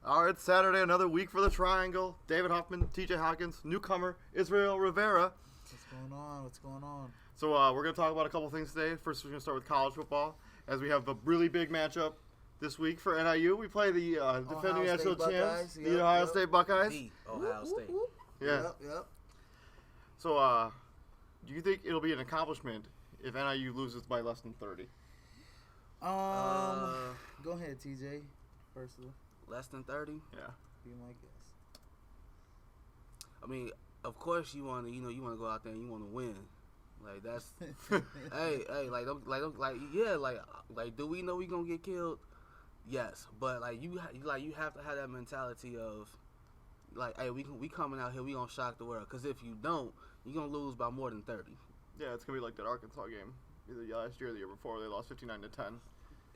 All right, Saturday, another week for the Triangle. David Huffman, TJ Hopkins, newcomer, Israel Rivera. What's going on? What's going on? So we're going to talk about a couple things today. First, we're going to start with college football, as we have a really big matchup this week for NIU. We play the defending national champs, the Ohio State Buckeyes. The Ohio State. Yeah. Yep. So do you think it'll be an accomplishment if NIU loses by less than 30? Go ahead, TJ. Personally, Less than 30? Yeah. be my guess. I mean, of course you want to go out there and you want to win. Like that's, hey, do we know we gonna get killed? Yes, but you have to have that mentality of, like, hey, we coming out here, we gonna shock the world. Cause if you don't, you gonna lose by more than 30. Yeah, it's gonna be like that Arkansas game, either last year or the year before. They lost 59-10.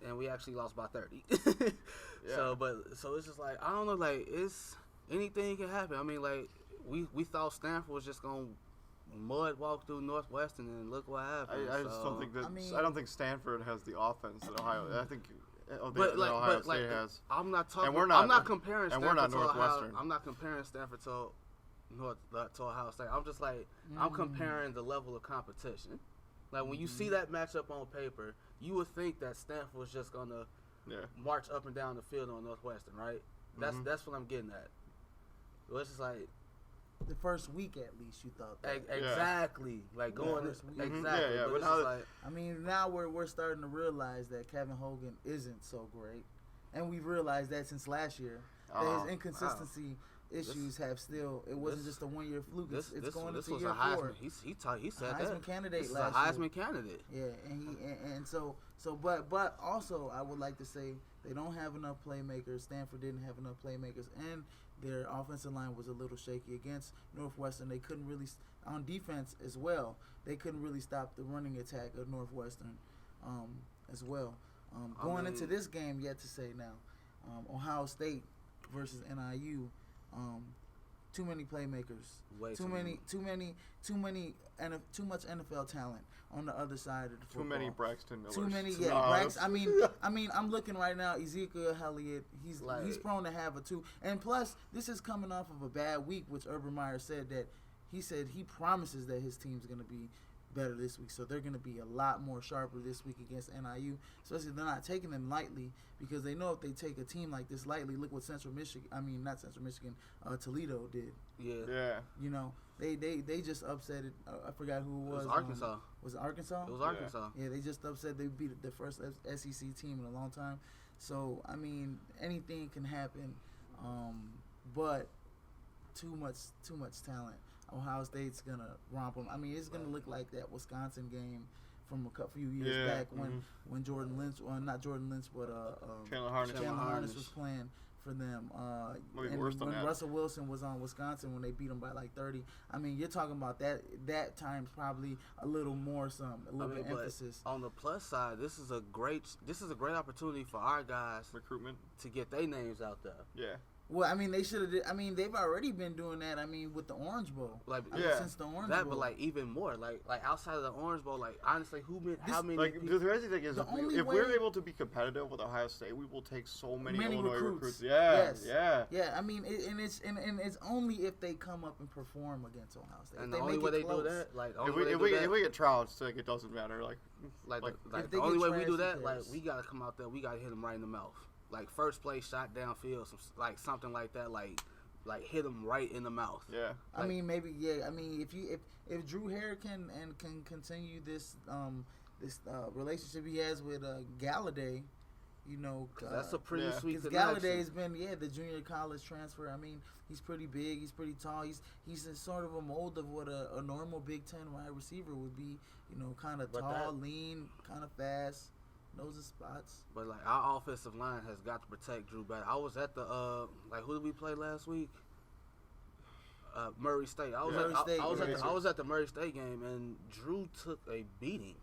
And we actually lost by 30. Yeah. So it's just like, I don't know, like, it's anything can happen. I mean, like, we thought Stanford was just gonna mud walk through Northwestern, and look what happened. I just don't think that. I don't think Stanford has the offense that Ohio. I think Ohio State has. I'm not talking. And we're not. I'm not comparing. And Stanford we're not to Northwestern. Ohio, I'm not comparing Stanford to Ohio State. I'm just like, I'm comparing the level of competition. Like, when you see that matchup on paper, you would think that Stanford was just gonna march up and down the field on Northwestern, right? That's what I'm getting at. Well, it's just like The first week, at least, you thought that. Exactly. Like, going exactly. Yeah. But now, like, I mean, now we're starting to realize that Kevin Hogan isn't so great, and we've realized that since last year. That his inconsistency issues have still. It wasn't just a 1 year fluke. It's going into year 4. He said Heisman that. candidate This is last a Heisman year. candidate. Yeah, and so but also I would like to say they don't have enough playmakers. Stanford didn't have enough playmakers, and their offensive line was a little shaky against Northwestern. They couldn't really, on defense as well, they couldn't really stop the running attack of Northwestern as well. Going into this game, yet to say now, Ohio State versus NIU. Too many playmakers. Too much NFL talent on the other side of the football. Too many Braxton Millers. Too many, I mean, I'm looking right now. Ezekiel Elliott, he's prone to have a 2. And plus, this is coming off of a bad week, which Urban Meyer said he promises that his team's going to be better this week. So they're going to be a lot more sharper this week against NIU. Especially they're not taking them lightly, because they know if they take a team like this lightly, look what Toledo did. Yeah. You know, they just upset it. I forgot who it was. It was Arkansas. Was it Arkansas? It was Arkansas. Yeah, they just upset. They beat the first SEC team in a long time. So, I mean, anything can happen, but too much talent. Ohio State's gonna romp them. I mean, it's gonna look like that Wisconsin game from a few years back when Jordan Lynch, not Jordan Lynch, but Chandler Harness was playing for them. Maybe worse than that. Russell Wilson was on Wisconsin when they beat them by like 30. I mean, you're talking about that times probably a little more bit emphasis. On the plus side, this is a great opportunity for our guys recruitment to get their names out there. Yeah. Well, I mean, they should have. I mean, they've already been doing that. I mean, with the Orange Bowl, since the Orange Bowl. But like even more, like outside of the Orange Bowl, like honestly, how many? Like the crazy thing is, if we're able to be competitive with Ohio State, we will take so many Illinois recruits. Yeah. I mean, it's only if they come up and perform against Ohio State. And the only way they do that, if we get Trouts, like it doesn't matter. The only way we do that, like we gotta come out there, we gotta hit them right in the mouth. Like first play shot downfield, something like that, like hit him right in the mouth. Yeah. I mean, maybe. Yeah. I mean, if Drew Hare can continue this relationship he has with Galladay, you know, that's a pretty sweet connection. Galladay has been the junior college transfer. I mean, he's pretty big, he's pretty tall, he's a sort of a mold of what a normal Big Ten wide receiver would be. You know, kind of tall, lean, kind of fast. Knows his spots. But like our offensive line has got to protect Drew better. I was at the who did we play last week? Murray State. I was at the Murray State game, and Drew took a beating.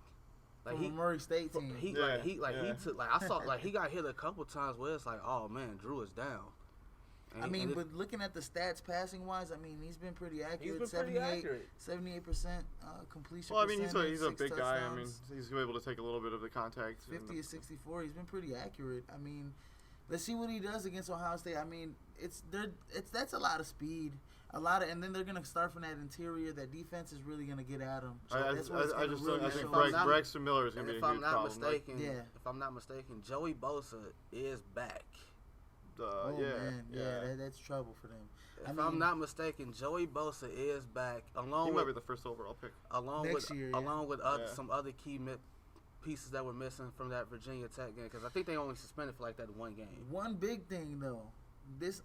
Like from a Murray State team. He took I saw he got hit a couple times where it's like, oh man, Drew is down. But looking at the stats passing wise, I mean, he's been pretty accurate. 78% completion. Well, I mean, he's a big touchdowns. guy. I mean, he's able to take a little bit of the contact. 50 to 64. He's been pretty accurate. I mean, Let's see what he does against Ohio State. I mean, that's a lot of speed. And then they're gonna start from that interior. That defense is really gonna get at them. So I think Braxton Miller is gonna be a huge problem. If I'm not mistaken, Joey Bosa is back. Man, that's trouble for them. If I'm not mistaken, Joey Bosa is back. He might be the first overall pick. Along with some other key pieces that were missing from that Virginia Tech game, because I think they only suspended for like that one game. One big thing though, this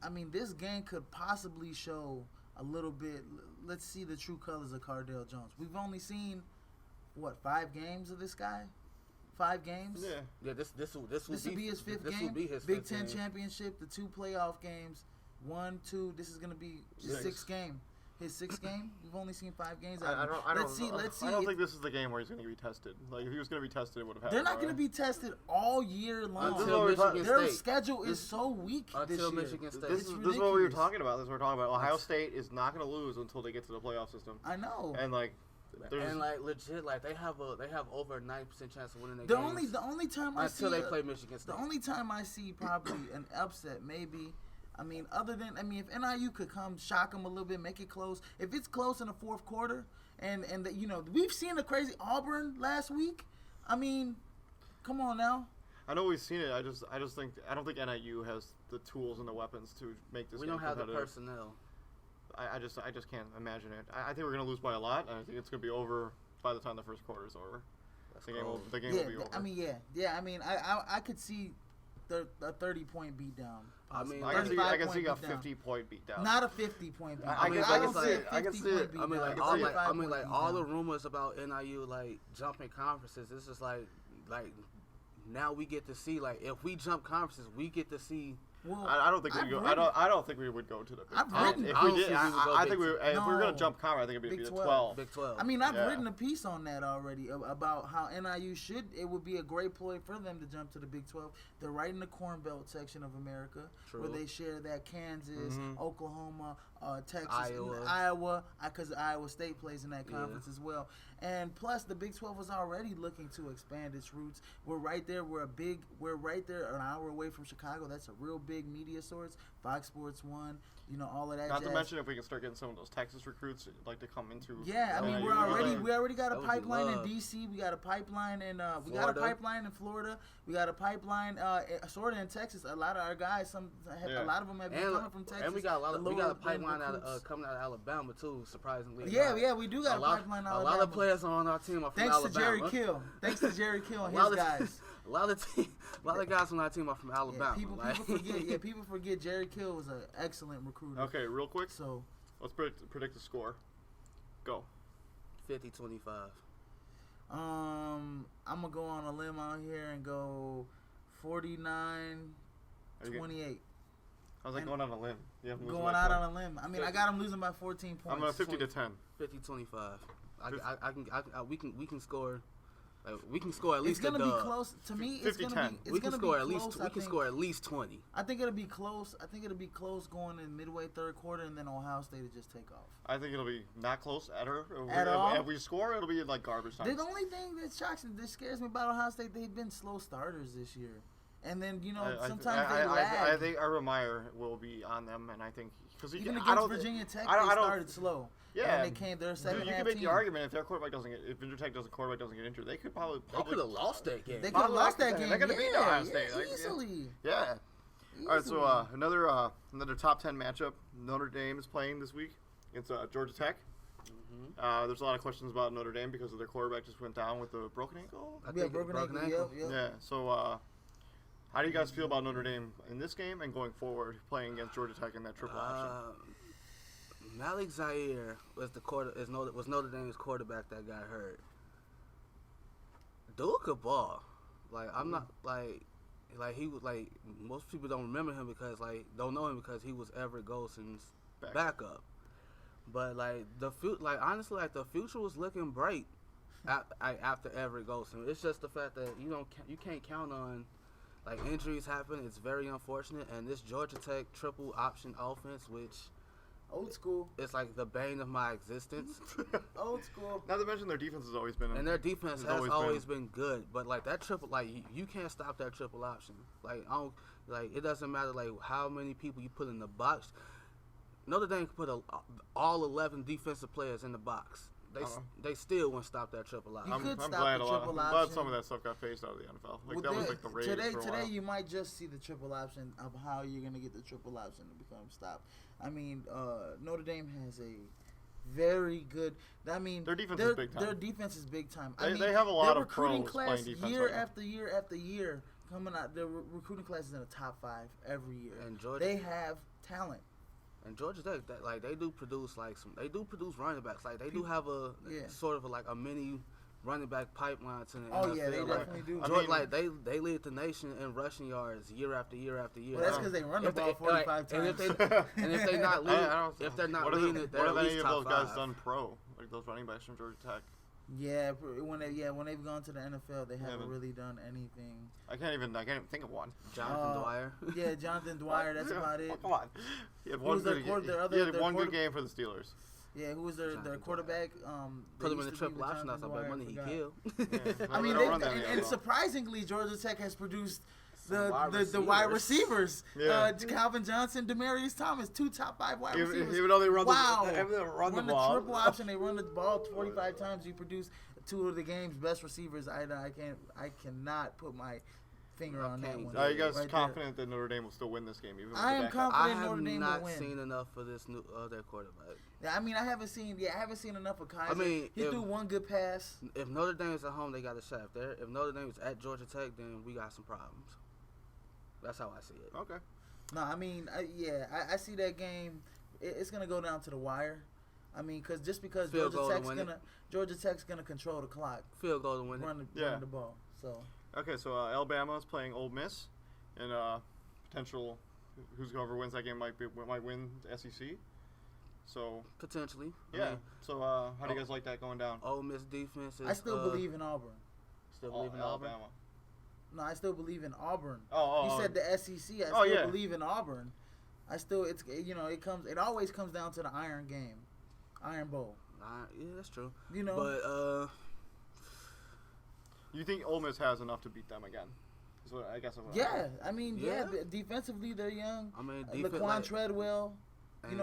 game could possibly show a little bit. Let's see the true colors of Cardale Jones. We've only seen 5 games of this guy. 5 games. Yeah. This will be his 5th game. This will be his Big 5th Ten game. championship, the 2 playoff games, 1, 2. This is gonna be his 6th game. His 6th game. We've only seen 5 games. Let's see. I don't think this is the game where he's going to be tested. Like if he was going to be tested, it would have happened. They're not going to be tested all year long. Their schedule is so weak this year. Michigan State. This is what we were talking about. Ohio State is not going to lose until they get to the playoff system. I know. And legit, they have over a 90% chance of winning the games. The only time I until they play Michigan State. The only time I see probably an upset, maybe. If NIU could come shock them a little bit, make it close. If it's close in the 4th quarter, and we've seen the crazy Auburn last week. I mean, come on now. I know we've seen it. I don't think NIU has the tools and the weapons to make this. We don't have the personnel. I just can't imagine it. I think we're gonna lose by a lot, and I think it's gonna be over by the time the first quarter is over. The game will be over. I could see a 30-point beatdown. I can see a 50-point beatdown. Not a 50-point beatdown. I can see it. All the rumors about NIU jumping conferences. It's just like now we get to see if we jump conferences, we get to see. Well, I don't think we go. I don't think we would go to the Big 12. If we did, if we were going to jump conference, I think it'd be the 12. Big 12. I mean, I've written a piece on that already about how NIU it would be a great ploy for them to jump to the Big 12. They're right in the Corn Belt section of America, where they share that Kansas, Oklahoma, Texas, Iowa, because Iowa State plays in that conference as well. And plus, the Big 12 was already looking to expand its roots. We're right there. We're right there, an hour away from Chicago. That's a real big media source. Fox Sports 1, all of that. Not to mention if we can start getting some of those Texas recruits to come into. Yeah, I mean we already got a pipeline in DC. We got a pipeline in Florida. We got a pipeline sort of in Texas. A lot of our guys, a lot of them have been coming from Texas. And we got a pipeline coming out of Alabama too. Surprisingly. Yeah, we do got a pipeline out of Alabama. A lot of players on our team are from Alabama. Thanks to Jerry Kill and his guys. A lot of guys on our team are from Alabama. People forget Jerry Kill was an excellent recruiter. Okay, real quick. So let's predict the score. Go. 50-25. I'm gonna go on a limb out here and go 49-28. I was going on a limb. Going out on a limb. I mean, I got them losing by 14 points. I'm going 50-10. 50-25. We can score. We can score at least. It's gonna be close. To me, it's gonna be. We can score at least. We can score at least 20. I think it'll be close. Going in midway 3rd quarter, and then Ohio State will just take off. I think it'll be not close at all. If we score, it'll be garbage time. The only thing that scares me about Ohio State, they've been slow starters this year, and then sometimes they lag. I think Urban Meyer will be on them, and I think because even against Virginia Tech, they started slow. Yeah, and they came. They're second half. You can make the argument if their quarterback if Virginia Tech quarterback doesn't get injured, they could probably could have lost that game. They could have lost that game. They could have beat Ohio State easily. Yeah. All right, so another top 10 matchup. Notre Dame is playing this week against Georgia Tech. Mm-hmm. There's a lot of questions about Notre Dame because of their quarterback just went down with a broken ankle. Broken ankle. Yep. Yeah. So, how do you guys feel about Notre Dame in this game and going forward, playing against Georgia Tech in that triple option? Malik Zaire was Notre Dame's quarterback that got hurt. Dude could ball. I'm not he was most people don't remember him because don't know him because he was Everett Golson's backup. But honestly the future was looking bright after Everett Golson. It's just the fact that you can't count on injuries happen. It's very unfortunate, and this Georgia Tech triple option offense, which old school. It's the bane of my existence. Old school. Not to mention their defense has always been. And their defense has always been good. But that triple, you can't stop that triple option. Like, it doesn't matter, like, how many people you put in the box. Notre Dame can put all 11 defensive players in the box. They still wouldn't stop that triple option. You could I'm stop glad the I'm triple glad option. some of that stuff got phased out of the NFL. Like, Well, that was like the rage for a while. Today you might just see the triple option of how you're going to get the triple option to become stopped. I mean, Notre Dame has a very good. I mean, Their defense is big time. Their defense is big time. They have a lot their of pros recruiting class playing defense year right now. after year after year coming out. Their recruiting class is in the top 5 every year. And Georgia, they have talent. And Georgia Tech, like, they do produce running backs. Like, they do have a sort of a mini running back pipeline to the NFL. Oh yeah, they definitely do. Georgia, like, they lead the nation in rushing yards year after year after year. Well, that's because they run the ball 45 times. And if they're not leading it, they're at least top 5. What have any of those guys done pro? Like those running backs from Georgia Tech? Yeah, when they've gone to the NFL, they haven't really done anything. I can't even think of one. Jonathan Dwyer. Yeah, Jonathan Dwyer. That's about it. Come on. He had one good game for the Steelers. Yeah, who was their quarterback? Put him in the triple option. That's how much money he killed. Yeah, I mean, and surprisingly, Georgia Tech has produced the wide receivers. Yeah. Calvin Johnson, Demaryius Thomas, 2 top 5 wide receivers. Even though they run the ball. triple option, they run the ball 45 times. You produce 2 of the game's best receivers. I cannot put my finger on that one. Are you guys confident that Notre Dame will still win this game? Even I am confident Notre Dame will win. I have not seen enough for this their quarterback. I mean, I haven't seen enough of Kaiser. I mean, he threw one good pass. If Notre Dame is at home, they got a shot. If Notre Dame is at Georgia Tech, then we got some problems. That's how I see it. Okay. No, I mean, I see that game. It's gonna go down to the wire. I mean, because Georgia Tech's gonna control the clock. Field goal to win it. Run the ball. So. Okay, so Alabama is playing Ole Miss, and potential whoever wins that game might win the SEC. So potentially. Yeah. I mean, so how do you guys like that going down? Ole Miss defense is. I still believe in Auburn. Still believe in Alabama. No, I still believe in Auburn. You said the SEC. I still believe in Auburn. It always comes down to the Iron game, Iron Bowl. Yeah, that's true. But you think Ole Miss has enough to beat them again? Is what I guess. Defensively they're young. I mean, Laquan Treadwell,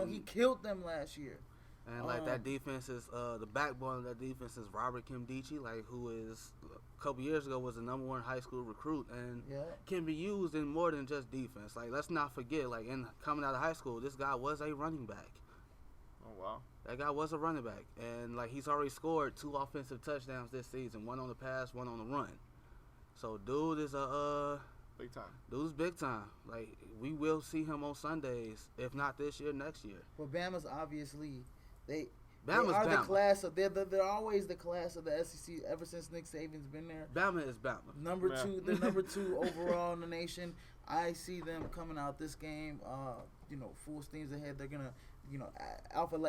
he killed them last year. And that defense is the backbone of that defense is Robert Kimdichie, who is a couple years ago was the #1 high school recruit and can be used in more than just defense. Let's not forget, in coming out of high school, this guy was a running back. Oh wow. That guy was a running back, and he's already scored 2 offensive touchdowns this season, 1 on the pass, 1 on the run. So dude is big time. Dude's big time. We will see him on Sundays, if not this year, next year. Well, Bama's obviously they're always the class of the SEC ever since Nick Saban's been there. Bama is Bama. They're number 2 overall in the nation. I see them coming out this game, full steams ahead. They're gonna,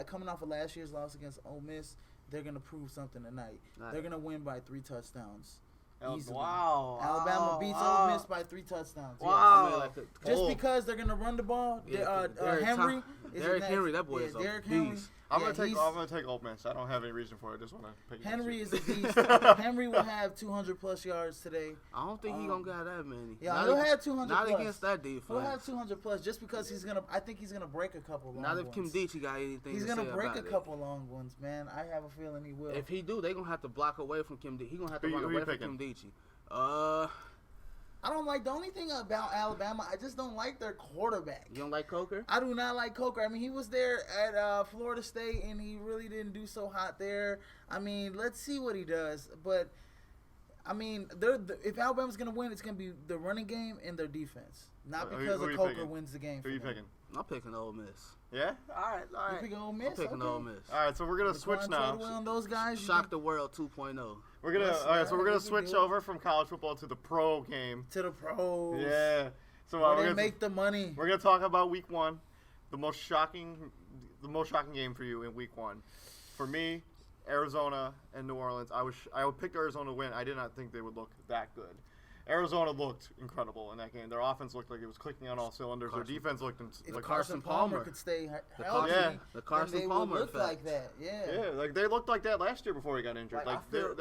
coming off of last year's loss against Ole Miss, they're gonna prove something tonight. They're gonna win by 3 touchdowns. Wow. Alabama beats Ole Miss by 3 touchdowns. Wow. Just because they're gonna run the ball. Henry. Derrick Henry, that boy is a beast. I'm gonna take Ole Miss. I don't have any reason for it. I just want to pick Henry is a beast. Henry will have 200+ yards today. I don't think he's gonna get that many. Yeah, he'll have 200+. Not against that defense. He'll have 200+ just because I think he's gonna break a couple long ones. Not if Kimdichie got anything he's to say gonna break about a couple long ones, man. I have a feeling he will. If he do, they're gonna have to block away from Kimdichie. He's gonna have to run away from Kimdichie. I don't like the only thing about Alabama. I just don't like their quarterback. You don't like Coker? I do not like Coker. I mean, he was there at Florida State, and he really didn't do so hot there. I mean, let's see what he does. But I mean, if Alabama's gonna win, it's gonna be the running game and their defense, not because of Coker wins the game. Who are you picking? I'm picking Ole Miss. Yeah. All right. You picking Ole Miss? I'm picking Ole Miss. All right, so we're gonna switch now. And those guys. Shock the world 2.0. We're gonna switch over from college football to the pro game. To the pros. Yeah. So we're gonna make the money. We're gonna talk about week 1, the most shocking game for you in week 1. For me, Arizona and New Orleans. I would pick Arizona to win. I did not think they would look that good. Arizona looked incredible in that game. Their offense looked like it was clicking on all cylinders. Their defense looked If like Carson Palmer could stay healthy, Yeah. The Carson then they Palmer would look effect. like that. yeah, like they looked like that last year before he got injured. Like, I feel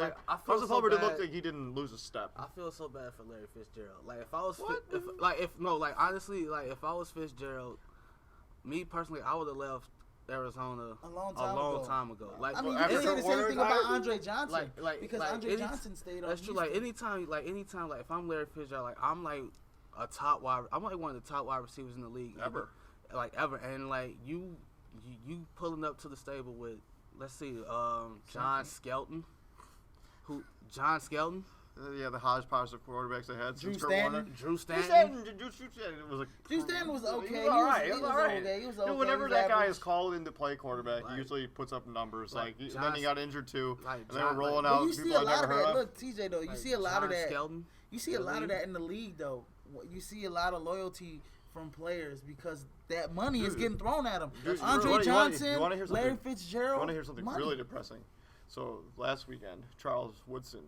Carson so Palmer did bad. look like he didn't lose a step. I feel so bad for Larry Fitzgerald. Like if I was, What? honestly, like if I was Fitzgerald, me personally, I would have left Arizona A long time ago. Like I mean, you after can say the same Warner thing about retired? Andre Johnson, because Andre any- Johnson stayed on. That's true. Houston. Anytime, like if I'm Larry Fitzgerald, like I'm like I'm like one of the top wide receivers in the league Ever. ever, and like you pulling up to the stable with, let's see, John Skelton. Yeah, the hodgepodge of quarterbacks they had. Drew since Kurt Stanton? Warner. Drew Stanton. Drew Stanton was Drew Stanton was okay. He was all right. He was alright. okay. He was okay. Dude, whenever He was that guy average. is called in to play quarterback, Like- he usually puts up numbers. like Then John- he got injured too. like And they John- were rolling like- out But you see people a I lot never of heard that. of. Look, TJ though, you Like see a lot of John that. Skelton. You see a in the lot of league. that in the league though. You see a lot of loyalty from players because that money is Dude. getting thrown at them. Dude, Andre you wanna Johnson, hear Larry something? Fitzgerald. I want to hear something money. really depressing. So last weekend, Charles Woodson.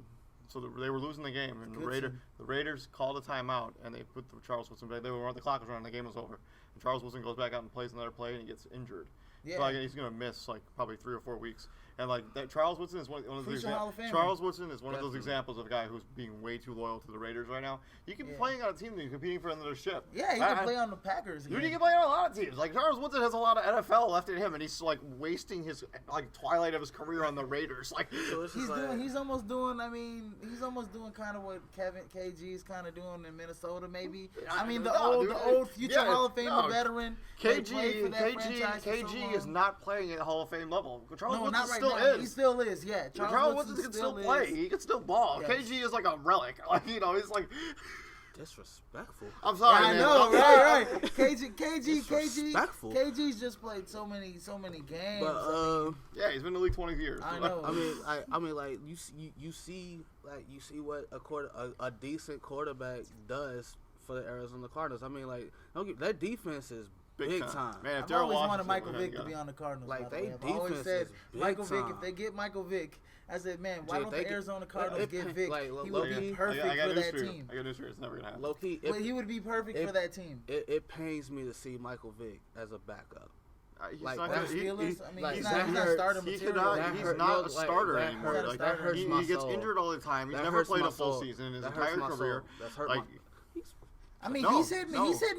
So they were losing the game, and Goodson. the Raiders called a timeout, and they put Charles Woodson back. The clock was running, the game was over, and Charles Woodson goes back out and plays another play, and he gets injured. Yeah. So like, he's gonna miss like probably 3 or 4 weeks. And like that, Charles Woodson is one of those Future Hall of Famer. Charles Woodson is one of those Definitely. examples of a guy who's being way too loyal to the Raiders right now. You can be Yeah. playing on a team that you're competing for another ship. Yeah, he can play on the Packers. Dude, Again. he can play on a lot of teams. Like Charles Woodson has a lot of NFL left in him, and he's like wasting his like twilight of his career on the Raiders. Like, So it's just He's almost doing. I mean, he's almost doing kind of what KG is kind of doing in Minnesota, maybe. I mean, the old future Hall of Famer veteran. that played for that franchise for so KG is long. not playing at Hall of Fame level. Charles No, Woodson not right still now. is. He still is. Yeah, Charles Woodson can still play. He can still ball. Yes. KG is like a relic. Like, he's like. disrespectful. I'm sorry, Yeah, I man. know, I'm sorry. right. Disrespectful. KG's just played so many games. But Yeah, he's been in the league 20 years. I know. I mean, like you see what a decent quarterback does for the Arizona Cardinals. I mean, like that defense is big time. Man, if I've Darryl always wanted Washington Michael was Vick there, to be on the Cardinals. Like, by the they way. I've always defense said is big Michael Vick. time. If they get Michael Vick, I said, man, why Dude, don't they the get- Arizona Cardinals get Vick? like, He would low-key, be perfect I got for news that for you. team. I got news for you. It's never gonna happen. Low key, But he would be perfect for that team. it pains me to see Michael Vick as a backup. He's like, not that- gonna- he- Steelers. I mean, like, he's that not hurts. starting He material. cannot, That he's hurt- not no, a like, starter that anymore. hurts- Like, that hurts he my gets soul. injured all the time. He's That never hurts played my a full soul. season in his That hurts entire my career. soul. That's hurt Like, my. I mean, No, he's hitting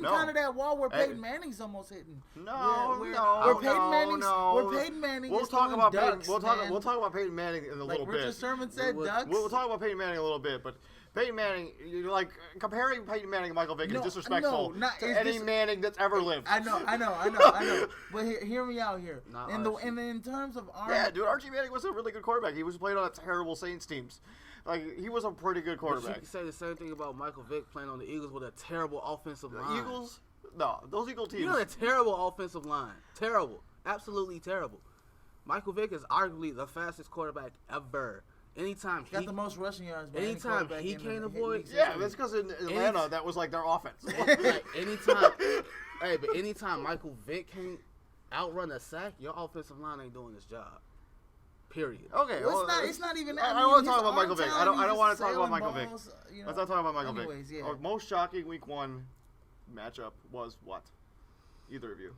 no. kind of that wall where Hey. Peyton Manning's almost hitting. No, where no, Peyton Manning's, no. Where Peyton Manning We'll is talk throwing about ducks, Peyton. man. We'll talk about Peyton Manning in a like little Richard bit. Sherman said, We'll- ducks. We'll talk about Peyton Manning a little bit, but Peyton Manning, you're like comparing Peyton Manning and Michael Vick No, is disrespectful no, not- to it's any dis- Manning that's ever lived. I know. But hear me out here. Not In Archie. in terms of arm, Yeah, dude, Archie Manning was a really good quarterback. He was playing on a terrible Saints teams. Like, he was a pretty good But you quarterback. can say the same thing about Michael Vick playing on the Eagles with a terrible offensive The line. Eagles, no, those Eagle teams. You know, a terrible offensive line. Terrible. Absolutely terrible. Michael Vick is arguably the fastest quarterback ever. Anytime got he the most rushing yards. by any anytime quarterback he in can't the avoid- league's Yeah, history. that's because in Atlanta, that was like their offense. like anytime but anytime Michael Vick can outrun a sack, your offensive line ain't doing his job. Period. Okay, Well, it's not even that. I I don't mean, want to talk his about Michael arm Vick. talent, I don't he's want to talk about sailing Michael Vick. balls, you know. Let's not talk about Michael Anyways, Vick. yeah. Our most shocking Week 1 matchup was what? Either of you.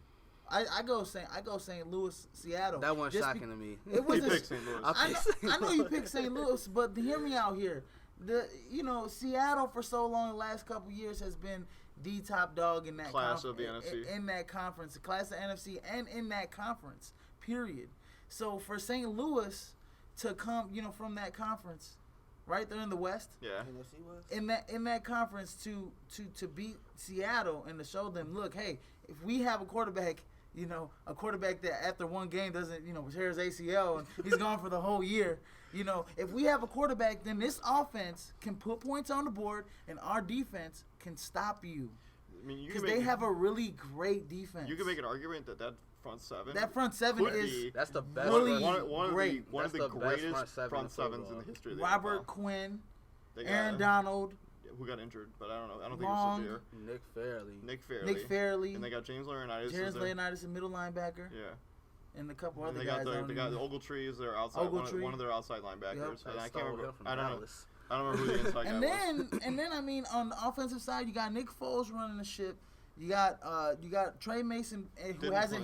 I go St. Louis, Seattle. That one's Just shocking be- to me. It was He a- picked St. Louis. I know you picked St. Louis, but hear me out here. Seattle for so long the last couple years has been the top dog in that Class of the NFC. in that conference, the class of NFC, and in that conference. Period. So for St. Louis to come, from that conference, right there in the West, Yeah. in that conference to beat Seattle and to show them, look, hey, if we have a quarterback. A quarterback that after one game doesn't, tear his ACL and he's gone for the whole year. If we have a quarterback, then this offense can put points on the board and our defense can stop you. I mean, Because they have a really great defense. You can make an argument that front seven. That front seven could is be That's the best. really one great. of the That's the best greatest front sevens in football. the history of the Robert NFL. Quinn, They got, Aaron Donald, who got injured, but I don't know. I don't Long. think it was severe. Nick Fairley. Nick Fairley, And they got James Laurinaitis. James Leonidas, a middle linebacker, Yeah. and a couple And other they guys. got the Ogletree is their outside Ogletree. one of their outside linebackers. Yep. And I Stole can't him remember. from I don't know. Dallas. I don't remember who the inside guy was. And then I mean, on the offensive side, you got Nick Foles running the ship. You got Trey Mason, who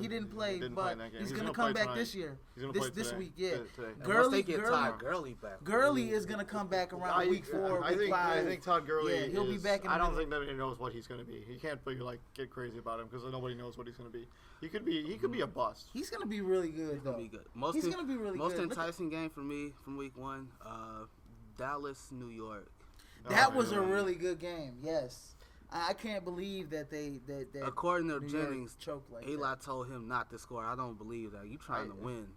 he didn't play, but he's gonna come back tonight. this year. He's gonna play This today. week, yeah. Today. Once they get Todd Gurley back. Gurley is gonna come back around week 4, week 5. I think Todd Gurley. Yeah, he'll be back. I don't think nobody knows what he's gonna be. He can't be like get crazy about him because nobody knows what he's gonna be. He could be a bust. He's gonna be really good. He's gonna be good. He's gonna be really most good. enticing game for me from week 1, Dallas, New York. That was a really good game. Yes. I can't believe that that according to New Jennings, choked like Eli that. told him not to score. I don't believe that. You trying to win.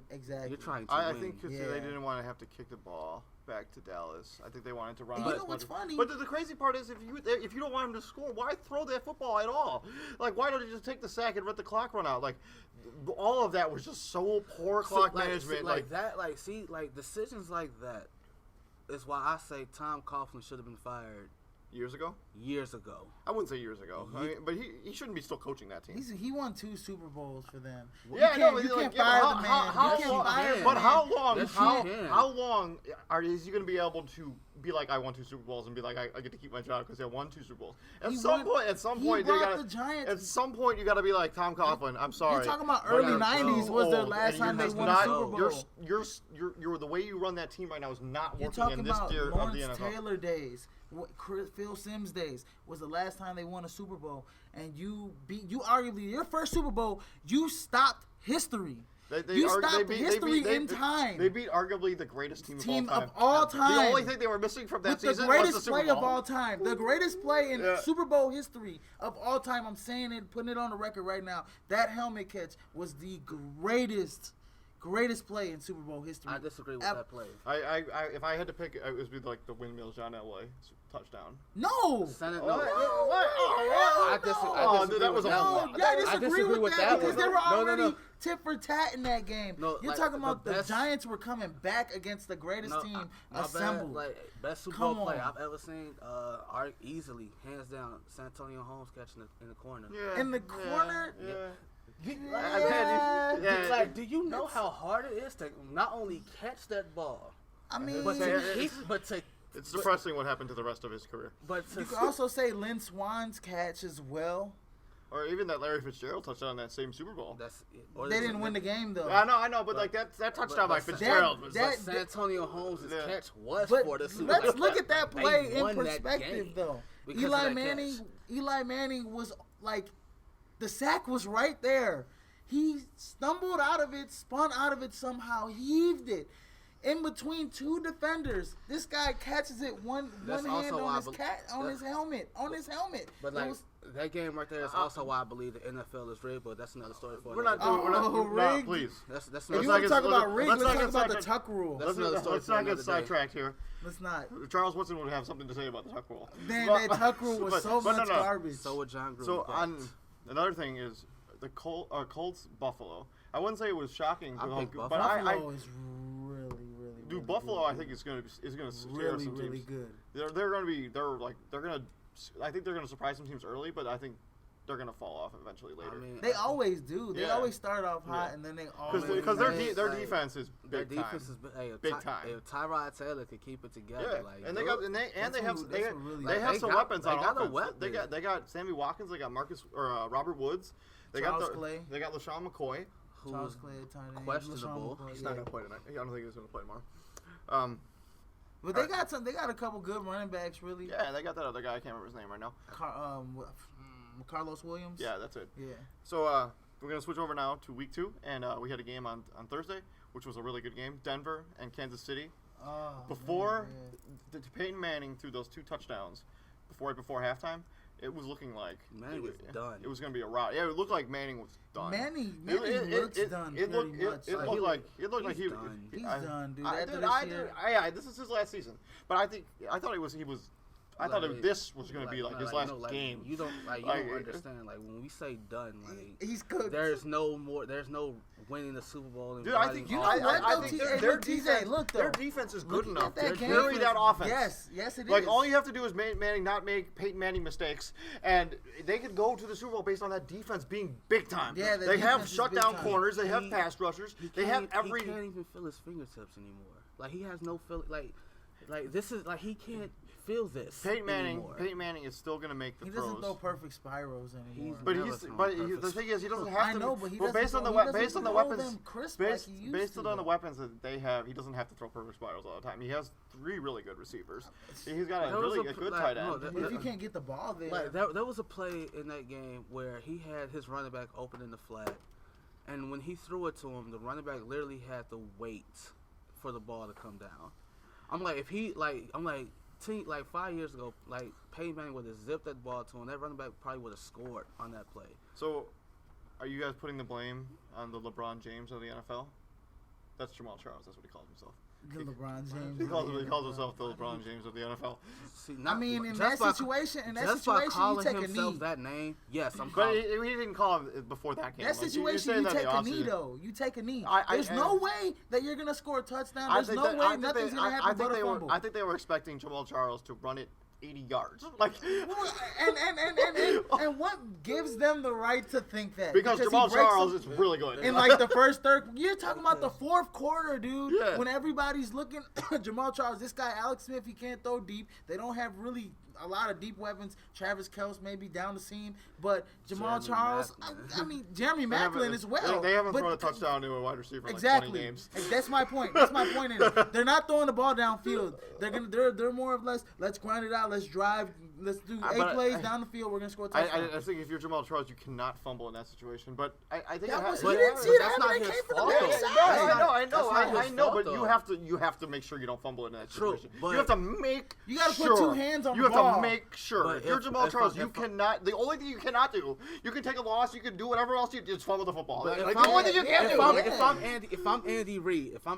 Exactly. You're trying to I win. think because they didn't want to have to kick the ball back to Dallas. I think they wanted to run. You know what's funny? But the crazy part is, if you don't want him to score, why throw that football at all? Like, why don't you just take the sack and let the clock run out? Like, all of that was just so poor clock management. Decisions like that is why I say Tom Coughlin should have been fired years ago. I wouldn't say years ago, but he shouldn't be still coaching that team. He won 2 Super Bowls for them. Yeah, you can't fire the man. How long is he going to be able to be like, I won 2 Super Bowls and be like, I get to keep my job because I won 2 Super Bowls? At some point, you got to be like, Tom Coughlin, I'm sorry. You're talking about early 90s was their last time they won a Super Bowl. You're the way you run that team right now is not You're working in this tier of the Lawrence NFL. Taylor days. Phil Simms days was the last time they won a Super Bowl, and you arguably your first Super Bowl, you stopped history. You stopped history in time. They beat arguably the greatest team of all time. The only thing they were missing from that season was the Super Bowl. The greatest play of all time. The greatest play in Super Bowl history of all time. I'm saying it, putting it on the record right now. That helmet catch was the greatest play in Super Bowl history. I disagree with that play. If I had to pick, it would be like the windmill John Elway touchdown. No. Senate, no. I disagree with that one. I disagree with that because they were already tit for tat in that game. You're talking about the Giants were coming back against the greatest team assembled. Best Super Bowl play I've ever seen. Easily, hands down, San Antonio Holmes catching in the corner. Yeah. In the corner. Yeah. Do you know how hard it is to not only catch that ball, but to it's depressing what happened to the rest of his career. But you could also say Lynn Swan's catch as well. Or even that Larry Fitzgerald touchdown in that same Super Bowl. They didn't win the game, though. I know, but like that touchdown by Fitzgerald was San Antonio Holmes' catch was for the Super Bowl. Let's look at that play in perspective, though. Eli Manning was like, the sack was right there. He stumbled out of it, spun out of it somehow, heaved it. In between 2 defenders, this guy catches it one hand on his helmet. But that game right there is also why I believe the NFL is rigged. But that's another story for we're not rigged. Please. That's if you want to talk about rigged, let's talk about the Tuck rule. Let's not get sidetracked here. Let's not. Charles Woodson would have something to say about the Tuck rule. Man, that Tuck rule was so much garbage. So would John Gruden. So another thing is the Colts Buffalo. I wouldn't say it was shocking, but Buffalo is really Dude, Buffalo, I think is gonna really good. I think they're gonna surprise some teams early, but I think they're gonna fall off eventually later. They always do. They always start off hot and then they always because their defense is big time. Big time. If Tyrod Taylor could keep it together, they have some weapons on offense. They got Sammy Watkins. They got Robert Woods. They got LaShawn McCoy. Charles Clay, questionable. He's not gonna play tonight. I don't think he's gonna play tomorrow. But they got some. They got a couple good running backs, really. Yeah, they got that other guy. I can't remember his name right now. Carlos Williams. Yeah, that's it. Yeah. So we're gonna switch over now to week 2, and we had a game on Thursday, which was a really good game. Denver and Kansas City. Before Peyton Manning threw those 2 touchdowns, before halftime. It was looking like Manning was done. It was going to be a rout. Yeah, it looked like Manning was done. Manning looks done. It looked like he done. He's done, dude. This is his last season, but I thought this was going to be like his last game. You don't understand. Like when we say done, he's cooked. There's no winning the Super Bowl. Dude, I think their defense is good enough to carry that offense. Yes, it is. Like all you have to do is Manning not make Peyton Manning mistakes, and they could go to the Super Bowl based on that defense being big time. Yeah, they have shutdown corners. They have pass rushers. They have He can't even feel his fingertips anymore. Like he has no feel. Like Like this is like he can't feel this. Peyton anymore. Manning is still gonna make the He throws. doesn't throw perfect spirals anymore. But Never he's thrown but perfect the thing is he doesn't have I to. know, but he well, doesn't based on throw- the he doesn't based on the throw weapons them crisp like he used based to, on the though. weapons that they have, he doesn't have to throw perfect spirals all the time. He has 3 really good receivers. He's got a There was really a a good like, tight no, end. that- If you can't get the ball there, Like there was a play in that game where he had his running back open in the flat, and when he threw it to him, the running back literally had to wait for the ball to come down. I'm like, if he like, I'm like, 5 years ago, like Peyton Manning would have zipped that ball to him. That running back probably would have scored on that play. So, are you guys putting the blame on the LeBron James of the NFL? That's Jamal Charles. That's what he calls himself. the LeBron James. He calls himself the LeBron James of the NFL. See, I mean, in that just by- situation, just by you calling take a himself knee. that name, yes, I'm But calling. he didn't call him before that game. That Like, you're situation, saying you that in take the a knee, offseason. though. You take a knee. I- There's no way that you're going to score a touchdown. I There's think no that- way I think nothing's they- going to I happen think but a they were. fumble. I think they were expecting Jamal Charles to run it 80 yards. Like And what gives them the right to think that? because he Jamal breaks Charles them is really good. in like the first third. You're talking about the fourth quarter, dude. Yeah. When everybody's looking, Jamal Charles, this guy Alex Smith, he can't throw deep. They don't have really a lot of deep weapons. Travis Kelce maybe down the scene, but Jamal Jeremy Charles, Maclin. I mean Jeremy They haven't- Maclin as well. They haven't but thrown a touchdown to a wide receiver in Exactly. like 20 games. That's my point. That's my point. In it. They're not throwing the ball downfield. They're more or less. Let's grind it out. Let's drive. Let's do 8 but plays down the field. We're gonna score a touchdown. I think if you're Jamal Charles, you cannot fumble in that situation. But I think That it was- has, he didn't see that's that not when they his came from fault, the though. other Yeah, side. I That's know, not I his know, fault, but though. you have to make sure you don't fumble in that True, situation. but- you have to make You gotta put sure. 2 hands on you the have ball. to make sure. But If you're if- Jamal if Charles, I- you if I- cannot. The only thing you cannot do, you can take a loss, you can do whatever else you just fumble the football. But Like, if the I'm- only thing you can't if do. I'm- Like, if I'm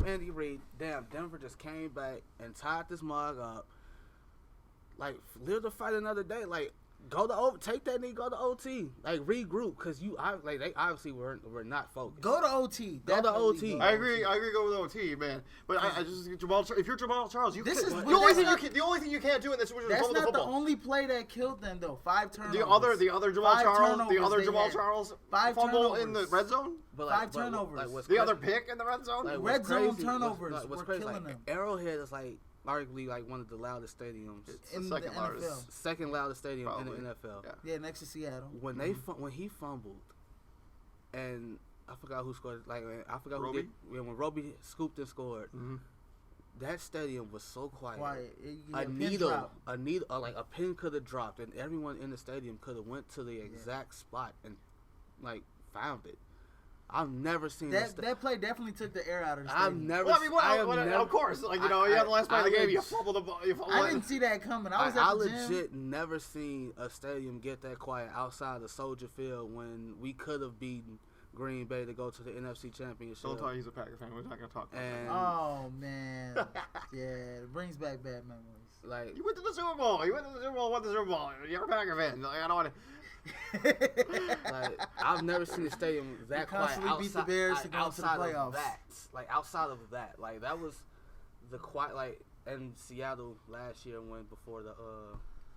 Andy Reid, damn, Denver just came back and tied this mug up. Like, live to fight another day. Like, take that knee, go to OT. Like, regroup, because they obviously were not focused. Go to OT. Go to Definitely OT. go to I agree. Go with OT, man. But I just think if you're Jamal Charles, you This can, is- the only that's thing the only thing you can't do in this situation is That's fumble the not the football. only play that killed them though. 5 turnovers. The other Jamal 5 Charles, turnovers they had. 5 fumble in the turnovers. red zone. But 5 turnovers. what's The other crazy- pick in the red zone. like, Red what's zone crazy- turnovers what's were crazy, killing like, them. Arrowhead is like arguably like one of the loudest stadiums, It's in the the second NFL. loudest. second loudest stadium Probably. in the NFL. Yeah. Yeah, next to Seattle. When when he fumbled, and I forgot who scored. Like I forgot Roby? when Roby scooped and scored. Mhm. That stadium was so quiet. A Like a pin could have dropped, and everyone in the stadium could have went to the exact spot and like found it. I've never seen That play definitely took the air out of the I've stadium. never. Well, I mean, I have never, of course, like you I- have the last play of the I game, you leg- fumble the ball. You fumble I it. didn't see that coming. I was I at the gym. legit never seen a stadium get that quiet outside of Soldier Field when we could have beaten Green Bay to go to the NFC Championship. Don't talk. He's a Packer fan. We're not gonna talk about And Oh man, yeah, it brings back bad memories. like that. You went to the Super Bowl. You went to the Super Bowl. Won the Super Bowl. You're a Packer fan. Like, I don't want to. like I've never seen a stadium that quiet constantly outside, beat the Bears to go to the outside playoffs. of that. Like outside of that, like that was the quiet. Like in Seattle last year when before the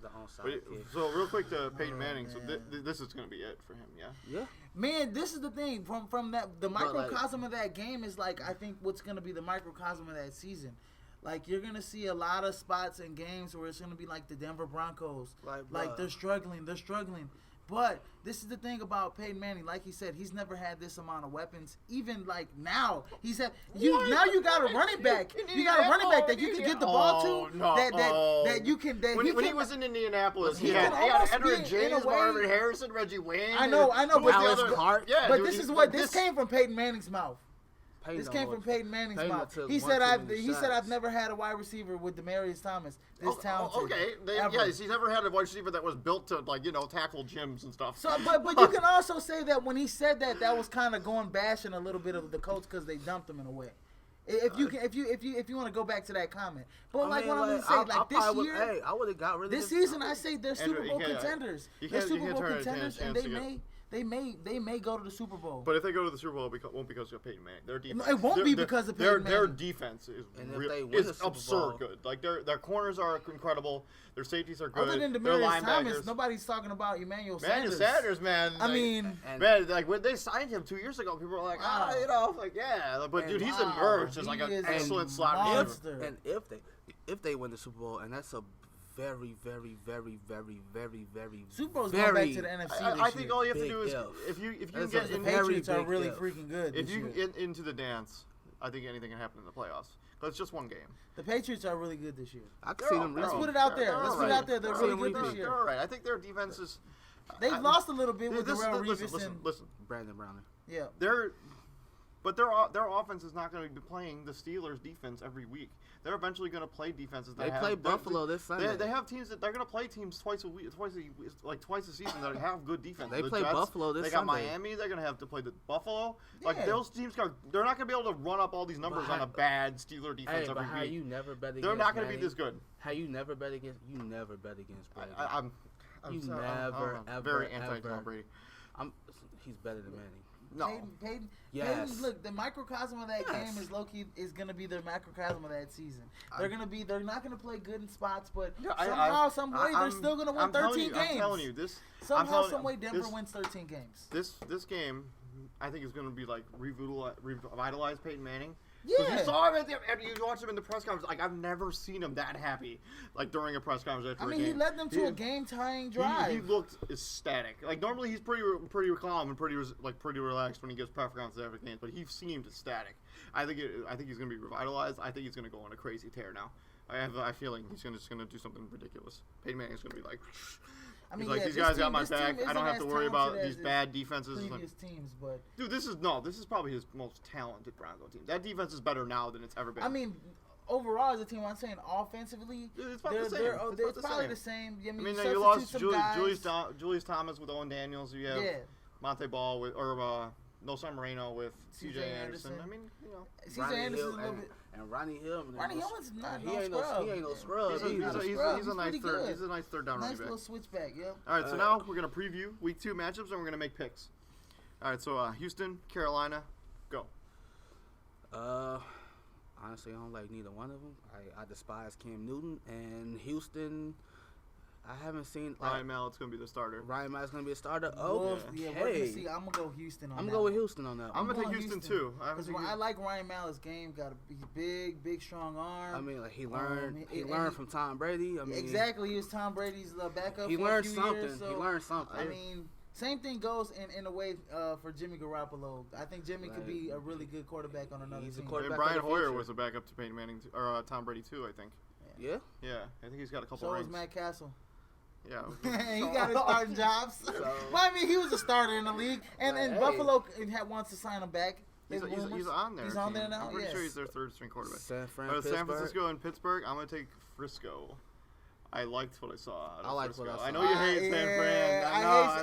onside kick. So real quick to Peyton Manning. So man. this is gonna be it for him. Yeah. Yeah, Man, this is the thing. From that, the But, like- microcosm of that game is like I think what's gonna be the microcosm of that season. Like you're gonna see a lot of spots and games where it's gonna be like the Denver Broncos. Like, bruh. They're struggling. But this is the thing about Peyton Manning. Like he said, he's never had this amount of weapons. Even like now, he's had now you got a running back. You got a running back that you can get the ball to. That you can. That When he he was in Indianapolis, He he had can almost Edward be, in James, a way- Marvin Harrison, Reggie Wayne. I know, Who was but the Alex other- Hart. Yeah, But dude, this he- is what this came from Peyton Manning's mouth. Peyton This don't came know from what- Peyton Manning's Peyton mouth. took He one said too I've many I've shots. never had a wide receiver with Demaryius Thomas this talented. Okay, ever. yes, he's never had a wide receiver that was built to tackle gyms and stuff. So, but you can also say that when he said that was kind of going bashing a little bit of the coach because they dumped him in a way. If you want to go back to that comment, but like what I'm gonna say, like this year, I would have got rid of this him. season, I say they're Andrew, Super you Bowl can't- contenders. you They're can't- you Super can't Bowl turn it into a contenders, and chance to they may go to the Super Bowl. But if they go to the Super Bowl, it won't because of Peyton Manning. Their defense. It won't be because of Peyton Their Manning. defense is And if they win the Super absurd Bowl- good. Like their corners are incredible. Their safeties are good. Other than their Demaryius linebackers. Thomas, nobody's talking about Emmanuel Emmanuel Sanders. Sanders, man. I like, mean, And- man, like when they signed him 2 years ago, people were like, Wow. like yeah. But And dude, he's wow, emerged as like he an is a excellent slot monster. receiver. And if they win the Super Bowl, and that's a very, very, very, very, very, very, Super Bowl's very going back to the NFC this I think year. all you have to Big do is if. if you can That's get a in, The Patriots are big really if. freaking good if this you year. can get into the dance, I think anything can happen in the playoffs. But it's just one game. The Patriots are really good this year. I can see them. Let's all- put it out there. they're Let's all put it right. out there. They're They're really all good right. this year. They're all right. I think their defense is. They've lost a little bit with This is- Darrell listen, Revis listen. Brandon Browner. yeah. But their offense is not going to be playing the Steelers' defense every week. They're eventually going to play defenses that They play Buffalo this Sunday. They have teams that they're going to play teams twice a season that have good defense. They The play Jets, Buffalo this They got Sunday. Miami. They're going to have to play the Buffalo. Like Yeah. those teams, they're not going to be able to run up all these numbers on a bad Steeler defense Hey, but how every week. you never bet against They're not going to Manning? be this good. How you never bet against Brady. I'm You sorry, never, I'm ever, very anti ever. Tom Brady. He's better than Manning. No. Peyton, Yes. look, the microcosm of that game is low key is gonna be their microcosm of that season. They're not gonna play good in spots, but somehow, some way, they're still gonna win 13 games. I'm telling you this. Somehow, some way, Denver wins 13 games. This game, I think is going to be like revitalize Peyton Manning. 'Cause Yeah. You saw him you watched him in the press conference. Like I've never seen him that happy. Like during a press conference after I mean, a game. he led them to a game-tying drive. He looked ecstatic. Like normally he's pretty calm and pretty relaxed when he gives press conferences after games, but he seemed ecstatic. I think he's going to be revitalized. I think he's going to go on a crazy tear now. I have a feeling he's just going to do something ridiculous. Peyton Manning's going to be like. I mean, He's like, yeah, these this guys team- got my this team back. I isn't don't have as to worry talented about as these his bad defenses. previous teams, but Dude, this is probably his most talented Bronco team. That defense is better now than it's ever been. I mean, overall as a team, I'm saying offensively, Dude, it's about the same. it's probably the same. I mean, you substitute lost some guys. Julius Thomas with Owen Daniels. You have Yeah. Monte Ball with Nosan Moreno with C.J. Anderson. I mean, C.J. Ronnie Anderson Hill a little bit. and Ronnie Hill. Ronnie Hillman's not he no ain't scrub. he ain't no scrub. he's either. not a a scrub. nice He's pretty good. He's a nice third down Nice running back. little switchback, yep. All right, so now we're gonna preview Week 2 matchups and we're gonna make picks. All right, so Houston, Carolina, go. Honestly, I don't like neither one of them. I despise Cam Newton and Houston. I haven't seen Ryan Mallett's gonna be the starter. Ryan Mallett's gonna be a starter. Well, Okay, yeah, we're gonna see. I'm gonna go Houston on I'm that gonna go with one. Houston on that. I'm one. gonna take Houston too. Because I like Ryan Mallett's game. Got a big, strong arm. I mean, like he learned and from Tom Brady. I mean, exactly. He was Tom Brady's backup. He for learned a few something. Years, so, He learned something. I mean, same thing goes in a way for Jimmy Garoppolo. I think Jimmy could be a really good quarterback on another He's a team. quarterback. And Brian of the Hoyer future. was a backup to Peyton Manning or Tom Brady too. I think. Yeah. Yeah, I think he's got a couple So was rings. Matt Castle. Yeah. He got his starting jobs. Well, I mean, he was a starter in the league, and Hey. Buffalo wants to sign him back. He's on there. He's on team. there now. I'm pretty Yes. sure he's their third string quarterback. San San Francisco and Pittsburgh. I'm gonna take Frisco. I liked what I saw. I liked what I saw. I know you hate San Fran.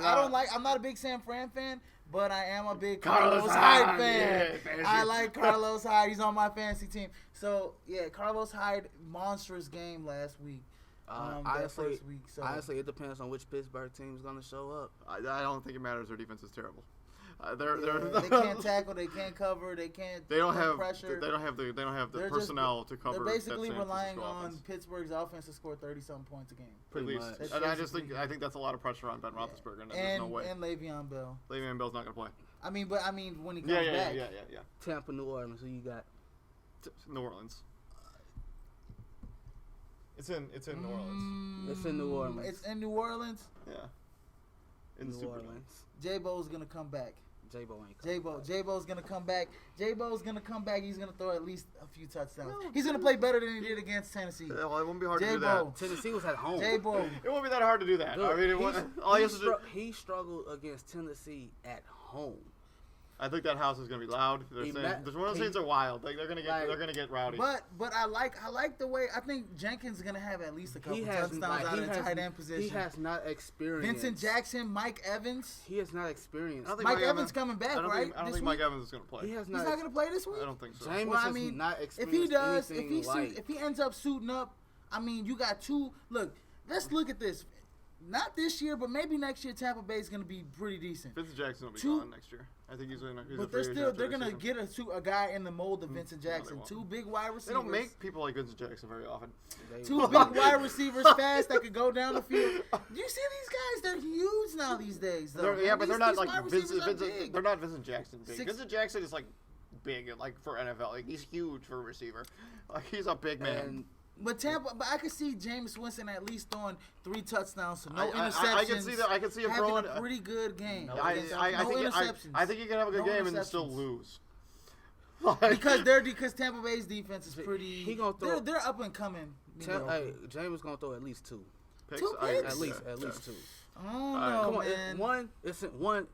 I don't like. I'm not a big San Fran fan, but I am a big Carlos Carlos Hyde Hyde, fan. yeah, I like Carlos Hyde. He's on my fantasy team. So yeah, Carlos Hyde, monstrous game last week. That first week. So honestly, it depends on which Pittsburgh team is gonna show up. I don't think it matters. Their defense is terrible. they can't tackle. They can't cover. They can't. They don't have pressure. They don't have the They're personnel to cover. They're basically that San relying Francisco on offense. Pittsburgh's offense to score 30-something points a game. Pretty At least. much. And I think that's a lot of pressure on Ben Roethlisberger. And there's no way. And Le'Veon Bell. Le'Veon Bell's not gonna play. I mean, when he comes back. Yeah. Tampa, New Orleans. Who you got? New Orleans. It's in New Orleans. It's in New Orleans. It's in New Orleans. Yeah. In New the Superdome. Orleans. J-Bo's gonna come back. J-Bo ain't coming. J-Bo's gonna come back. J-Bo's gonna come back. He's gonna throw at least a few touchdowns. He's gonna play better than he did against Tennessee. Yeah, well, it won't be hard to do J-Bo. that. Tennessee was at home. J-Bo. It won't be that hard to do that. Dude, I mean, all he has to do. he struggled against Tennessee at home. I think that house is gonna be loud. They're saying, one of those things are wild. Like they're gonna get rowdy. But I like the way I think Jenkins is gonna have at least a couple touchdowns out of the tight end position. He has not experienced. Vincent Jackson, Mike Evans. He has not experienced. I don't think Mike Evans coming back, right? I don't think Mike Evans is gonna play. He has He's not gonna play this week. I don't think so. Jameis Well, I has mean, not if experienced he does, anything if he ends up suiting up, I mean, you got two. Look, let's look at this. Not this year, but maybe next year. Tampa Bay is going to be pretty decent. Vincent Jackson will be Two- gone next year. I think he's gonna. But they're going to get a guy in the mold of Vincent Jackson. won't. Two big wide receivers. They don't make people like Vincent Jackson very often. Two big wide receivers fast that could go down the field. Do you see these guys? They're huge now these days. Though. But they're not These like wide receivers are Vincent. big. They're not Vincent Jackson big. Six- Vincent Jackson is like big, like for NFL. Like he's huge for a receiver. Like he's a big man. And But I could see Jameis Winston at least throwing 3 touchdowns, so no interceptions. I can see that. I can see him having throwing a pretty good game. No interceptions. I think he can have a good game and still lose. Because Tampa Bay's defense is pretty. He gonna throw. They're up and coming. Hey, James gonna throw at least 2. Picks? 2 picks? At least 2. Oh Come on, man. One.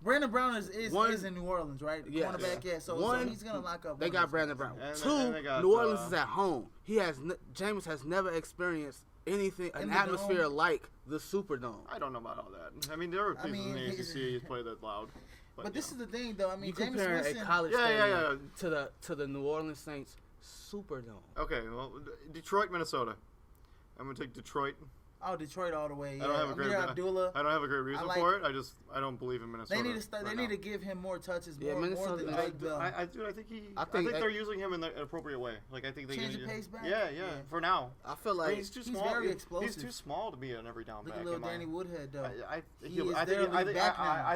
Brandon Brown is in New Orleans, right? Yeah. Cornerback, yeah. So he's gonna lock up. They got Brandon Brown. And 2, they got, New Orleans is at home. James has never experienced anything, an atmosphere like the Superdome. I don't know about all that. I mean, there are places in the ACC he's played that loud. But this is the thing, though. I mean, You James comparing Winston. a college stadium to the New Orleans Saints Superdome. Okay, well, Detroit, Minnesota. I'm gonna take Detroit. Oh, Detroit all the way. Yeah. I don't have a great Abdullah. I don't have a great reason for it. I don't believe in Minnesota. They need to start. They need to give him more touches, more Minnesota. than Drake Bell. I think they're using him in the appropriate way. Like I think they change the pace back. Yeah. For now, I feel like he's too small. Very explosive. He's too small to be an every down back. Look at little Danny Woodhead though. I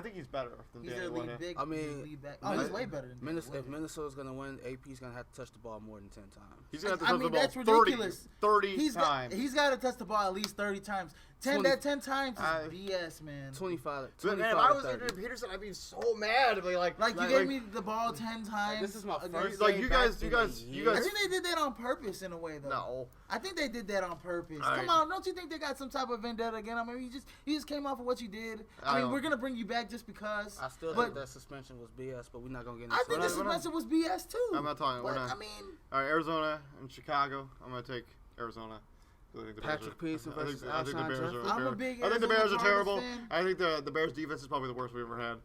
think he's better than He's Danny their Woodhead. lead big. I mean, lead back. Oh, he's way better than if Minnesota's gonna win, AP's gonna have to touch the ball more than 10 times. He's gonna have to touch the ball that's ridiculous. 30 times. He's got to touch the ball at least 30 times. 10 times is BS, man. 25. Man, if I was Adrian Peterson, I'd be so mad. Like you gave me the ball 10 times. This is my first. Like you guys. I think they did that on purpose in a way, though. No. I think they did that on purpose. Come on, don't you think they got some type of vendetta again? I mean, you just came off of what you did. I mean, we're gonna bring you back just because. I still think that suspension was BS, but we're not gonna get into I think the suspension was BS too. I'm not talking. But, I mean, all right, Arizona and Chicago. I'm gonna take Arizona. Patrick Peterson versus I think the Bears Jeffrey. I'm a big I think the Bears are terrible. fan. I think the Bears defense is probably the worst we've ever had.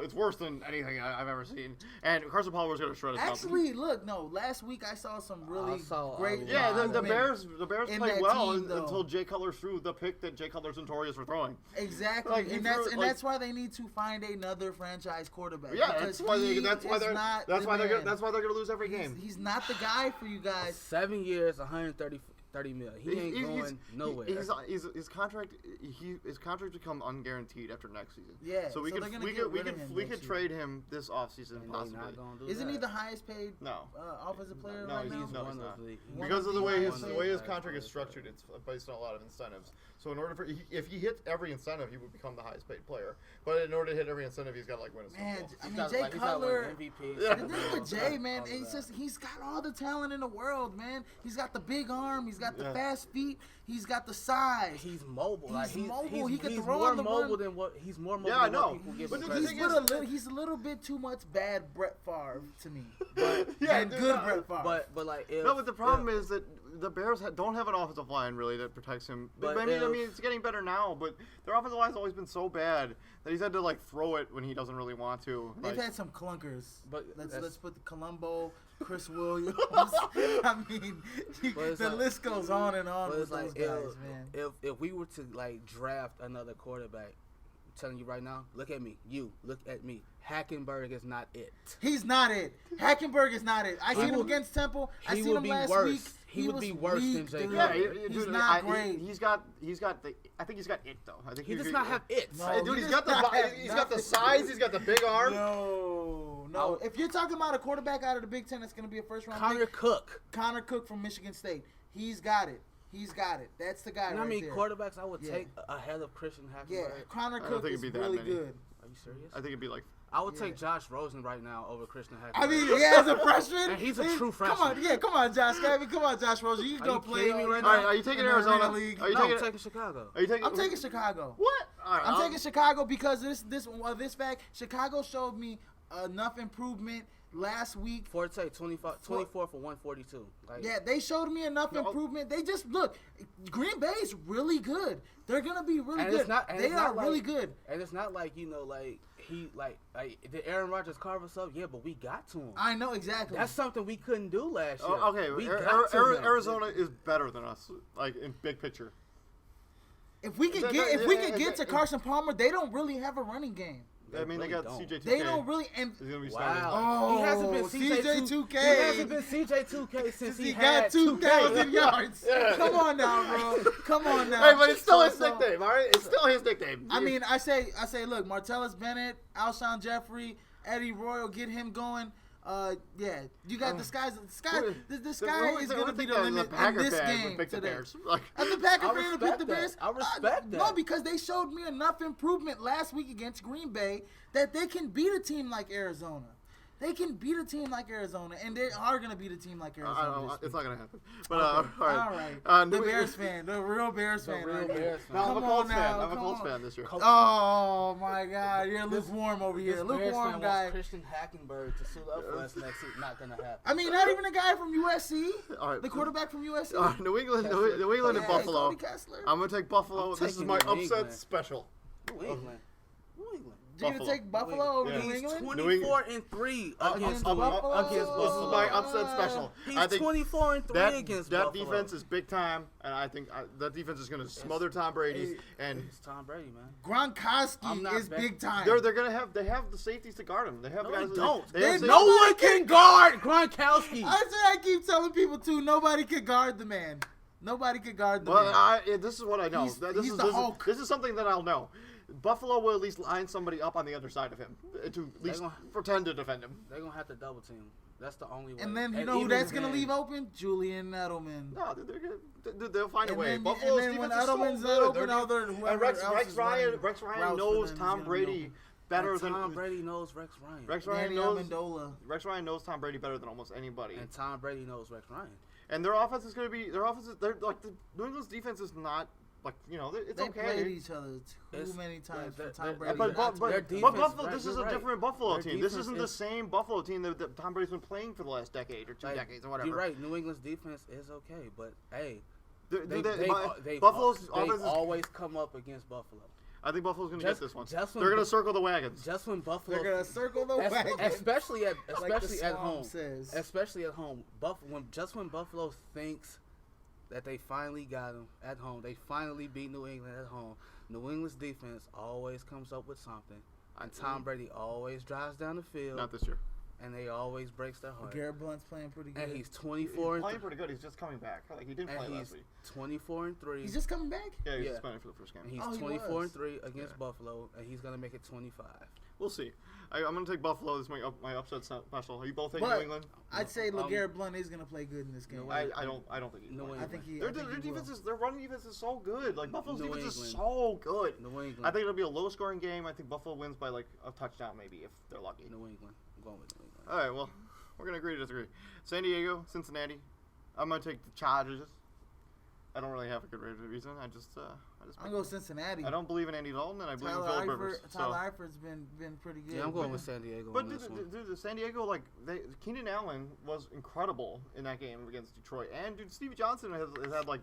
It's worse than anything I've ever seen. And Carson Palmer's gonna shred us. Actually, look, last week I saw some really great. Yeah, the Bears played well team, until Jay Cutler threw the pick that Jay Cutler's notorious for throwing. Exactly, that's why they need to find another franchise quarterback. Yeah, that's why they're gonna lose every game. He's not the guy for you guys. 7 years, 130 million. He ain't going nowhere. His contract become unguaranteed after next season. Yeah, so we could trade him this offseason possibly. Isn't he the highest paid No. Offensive player No, right he's now? not. Because of the way his contract is structured, it's based on a lot of incentives. So in order if he hits every incentive, he would become the highest paid player. But in order to hit every incentive, he's got to win a Super Bowl. Jay Cutler. MVP. The thing with Jay, man, he's got all the talent in the world, man. He's got the big arm. He's got the fast feet. He's got the size. He's mobile. He's mobile. He can he's throw more on the mobile than what he's more mobile I than know. what people give But him the credit thing He's a little bit too much bad Brett Favre to me. But good Brett Favre. But like but the problem is that the Bears don't have an offensive line really that protects him. But I mean, it's getting better now. But their offensive line's always been so bad that he's had to throw it when he doesn't really want to. They've had some clunkers. But let's put the Colombo, Chris Williams. I mean, the list goes on and on with those guys, man. If we were to draft another quarterback, I'm telling you right now, look at me. Look at me. Hackenberg is not it. He's not it. Hackenberg is not it. I seen him against Temple. I seen him last week. He would be worse than Jay Cutler. He's not great. He's got I think he's got it though. I think he does not have it. No, dude, he's got the size. He's got the big arm. No. If you're talking about a quarterback out of the Big Ten, that's going to be a first round. Connor Cook from Michigan State. He's got it. That's the guy. You know right how many there. quarterbacks I would take ahead of Christian Hackenberg? Yeah, Connor Cook is really good. Are you serious? I think it'd be I would take Josh Rosen right now over Christian Hackenberg. I mean, as a freshman, and he's a true freshman. Come on, Josh Gabby. Come on, Josh Rosen. You go play me right now. All right, are you taking Arizona? League? I'm taking Chicago. I'm taking Chicago. What? All right, I'm taking Chicago because this fact, Chicago showed me enough improvement last week. Forte 24 for 142. Yeah, they showed me enough improvement. They just look. Green Bay's really good. They're gonna be really good. They are really good. And it's not like did Aaron Rodgers carve us up? Yeah, but we got to him. I know exactly. That's something we couldn't do last year. Okay, Arizona is better than us, in big picture. If we could get to Carson Palmer, they don't really have a running game. I mean, they got CJ2K. They don't really. And he's gonna be he hasn't been CJ2K. He hasn't been CJ2K since he got 2,000 yards. Come on now, bro. Come on now. Hey, but it's still his nickname, all right? It's still his nickname. I mean, I say, look, Martellus Bennett, Alshon Jeffrey, Eddie Royal, get him going. Yeah, you got the sky is going to be the the limit in Packer this fan would game pick the today. Bears. Like, And the Packer I fan would pick respect the that. Bears. I respect that. No, because they showed me enough improvement last week against Green Bay that they can beat a team like Arizona. They can beat a team like Arizona, and they are going to beat a team like Arizona. I don't know. this It's week. not going to happen. But, Okay. all right. The Bears fan. The real Bears fan. real right here. Bears fan. No, I'm Come a Colts on fan. now, I'm a come Colts on. fan this year. Oh, my God. You're lukewarm over here. This Bears Lukewarm fan guy. wants Christian Hackenberg to suit up for us next week. Not gonna happen. I mean, not even a guy from USC. All right. The quarterback from USC. New England and Yeah, Buffalo. Cody Kessler. I'm going to take Buffalo. I'm This is taking my New upset England. special. New England. New England. You're going to take Buffalo over Yeah. New He's England? 24-3 against Buffalo. This is my upset special. He's I think 24-3 against that Buffalo. defense is big time, and I think that defense is going to smother Tom Brady. And It's Tom Brady, man. I'm Gronkowski not is bet- big time. they're going to have the safeties to guard him. They have No, guys. they don't. They have No safeties. one can guard Gronkowski. I keep telling people too. Nobody can guard the man. Nobody can guard the man. Well, this is what I know. He's This the is Hulk. this is something that I'll know. Buffalo will at least line somebody up on the other side of him to at least gonna- pretend to defend him. They're gonna have to double team. That's the only way. And then you know who even that's gonna then- leave open? Julian Edelman. No, they'll find a And way. then- Buffalo's and then when defense is so Edelman's good. open, They're- other and whoever Rex else is running Ryan routes for knows them Tom is gonna be Brady open. better And than Tom Brady knows Rex Ryan. Rex Ryan Danny knows. Amendola. Rex Ryan knows Tom Brady better than almost anybody. And Tom Brady knows Rex Ryan. And their offense is going to be they're like the New England's defense is not like it's They okay. played each other too It's- many times for they're- Tom they're- Brady. But not to their beat them. defense- Buffalo, right, this is you're a right. different Buffalo Their team. This defense isn't the is- same Buffalo team that Tom Brady's been playing for the last decade or two Like, decades or whatever. You're right. New England's defense is okay, but hey, Buffalo's Buffalo's offense is. always come up against Buffalo. I think Buffalo's going to get this one. just when They're going Bu- to circle the wagons. Just when Buffalo, They're gonna circle the es- wagon. especially at Like the at song home, says. especially at home. When Buffalo thinks that they finally got them at home, they finally beat New England at home. New England's defense always comes up with something, and Tom Brady always drives down the field. Not this year. And they always breaks their heart. Garrett Blunt's playing pretty good. And he's He's 24 playing pretty good. He's just coming back. Like he didn't play and last he's week. 24-3. He's just coming back. Yeah, he's yeah. just playing for the first game. And he's Oh, he 24-3 against Yeah. Buffalo, and he's gonna make it 25. We'll see. I'm going to take Buffalo. This is my upset special. Are you both taking But New England? I'd say LeGarrette Blunt is gonna play good in this game. No I don't think he's New going. I think he. Their I think he defense will. is their running defense is so good. Like Buffalo's New defense is England. so good. New England. I think it'll be a low scoring game. I think Buffalo wins by like a touchdown maybe if they're lucky. New England. I'm going with New England. All right, well, we're gonna agree to disagree. San Diego, Cincinnati. I'm gonna take the Chargers. I don't really have a good reason. I just I'm gonna go Cincinnati. I don't believe in Andy Dalton, and I believe in Tyler Philip Rivers. Eifert. Tyler Eifert's been pretty good. Yeah, I'm going with San Diego But on this one. dude, the San Diego Keenan Allen was incredible in that game against Detroit, and dude, Steve Johnson has had like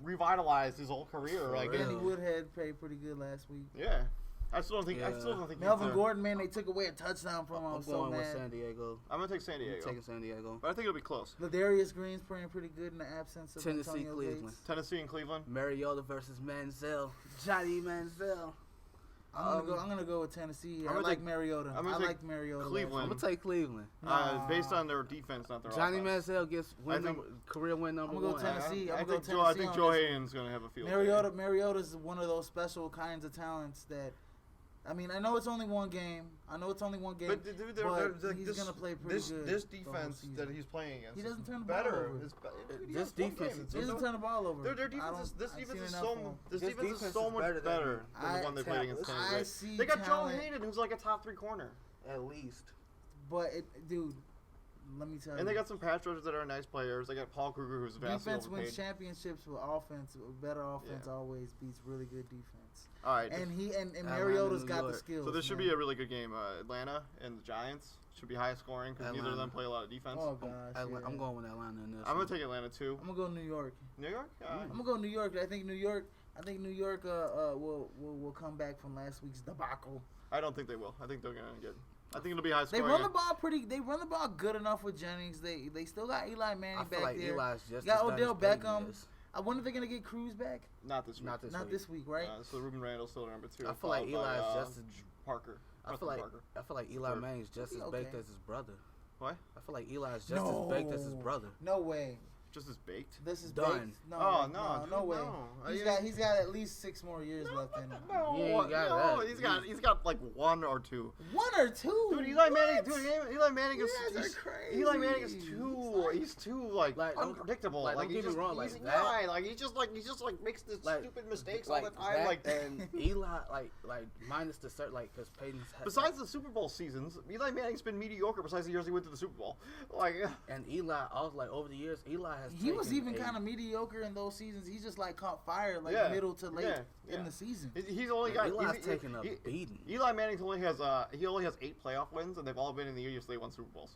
revitalized his whole career. For Like, real. Danny Woodhead played pretty good last week. yeah, I still don't think. Melvin Gordon, man, they took away a touchdown from him. I'm I'm so going with mad. San Diego. I'm gonna take San I'm Diego, taking San Diego. but I think it'll be close. Ladarius Green's playing pretty good in the absence of Tennessee, Antonio Cleveland. Gates. Tennessee and Cleveland. Mariota versus Manziel. Johnny Manziel. I'm gonna go with Tennessee. I'm I gonna like take- Mariota. I'm gonna I take like Mariota. last Cleveland. I'm week. gonna take Cleveland. Based on their defense, not their Johnny offense. Manziel gets think- career win number I'm gonna go one. Tennessee. I I'm think gonna Joe. go I think Tennessee Joe on this Hayden's gonna have a field day. Mariota's one of those special kinds of talents that. I mean, I know it's only one game. But dude, he's gonna play pretty good. This the whole defense season. that he's playing against He doesn't is turn the ball better. over. This defense He doesn't turn the ball over. Their I defense don't- is this I've defense seen is enough so of him. this This defense is defense so is much better better than the one they played against I Kansas. see They got talent. Joe Hayden, who's like a top 3 corner, At least. But dude, let me tell you. and they got some pass rushers that are nice players. They got Paul Kruger, who's vastly defense wins overpaid. championships with offense. Better offense Yeah. always beats really good defense. All right, And Atlanta, Mariota's New got the York. skills. so this should man. be a really good game. Atlanta and the Giants should be high scoring because neither of Atlanta. them play a lot of defense. Oh gosh. I'm yeah. going with Atlanta in this. I'm one. gonna take Atlanta too. I'm gonna go New York. New York. I'm gonna go New York. I think New York. Will come back from last week's debacle. I don't think they will. I think they're gonna get. I think it'll be high They scoring. run the ball They run the ball good enough with Jennings. They still got Eli Manning I feel back like there. Eli's just You got as bad Odell as Peyton Beckham. is. I wonder if they're gonna get Cruz back. Not this week. Not this Not week. this week, right? So Ruben Randall's still number 2. I feel like followed by, Eli's just as Parker. I Preston feel like Parker. Eli Third. Manning's just as Okay. baked as his brother. What? I feel like Eli's just as baked as his brother. No way. just as baked. This is Done. baked. No, Oh, no, dude, no way. no. He's got at least 6 more years left in him. No, He ain't got that. he's got like 1 or 2. 1 or 2. Dude, Eli Manning. What? Dude, Eli Manning is. You guys are crazy. Eli Manning is too. He's too like unpredictable. Like, don't he get me just, wrong, he's like Eli. Like he just makes the stupid mistakes all the time. That, Like and Eli, like minus the cert, like because Peyton's. Besides the Super Bowl seasons, Eli Manning's been mediocre. Besides the years he went to the Super Bowl, like. And Eli, also like over the years, Eli has. He was even kind of mediocre in those seasons. He just like caught fire middle to late in the season. He's only got. Eli's taking a beating. Eli Manning only has 8 playoff wins, and they've all been in the years they won Super Bowls.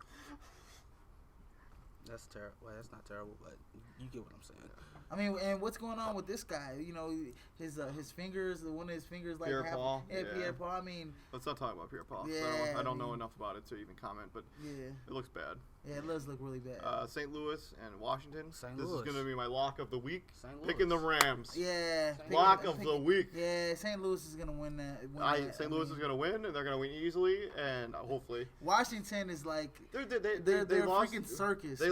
That's terrible. Well, that's not terrible, but you get what I'm saying. I mean, and what's going on with this guy? You know, his fingers, one of his fingers, like Pierre-Paul. Pierre-Paul. I mean, let's not talk about Pierre-Paul. Yeah, I don't know enough about it to even comment, but it looks bad. Yeah, it does look really bad. St. Louis and Washington. This is going to be my lock of the week. St. Louis. Picking the Rams. Yeah. Lock of the week. Yeah, St. Louis is going to win that. St. Louis is going to win, and they're going to win easily, and hopefully. Washington is like they're lost, freaking circus.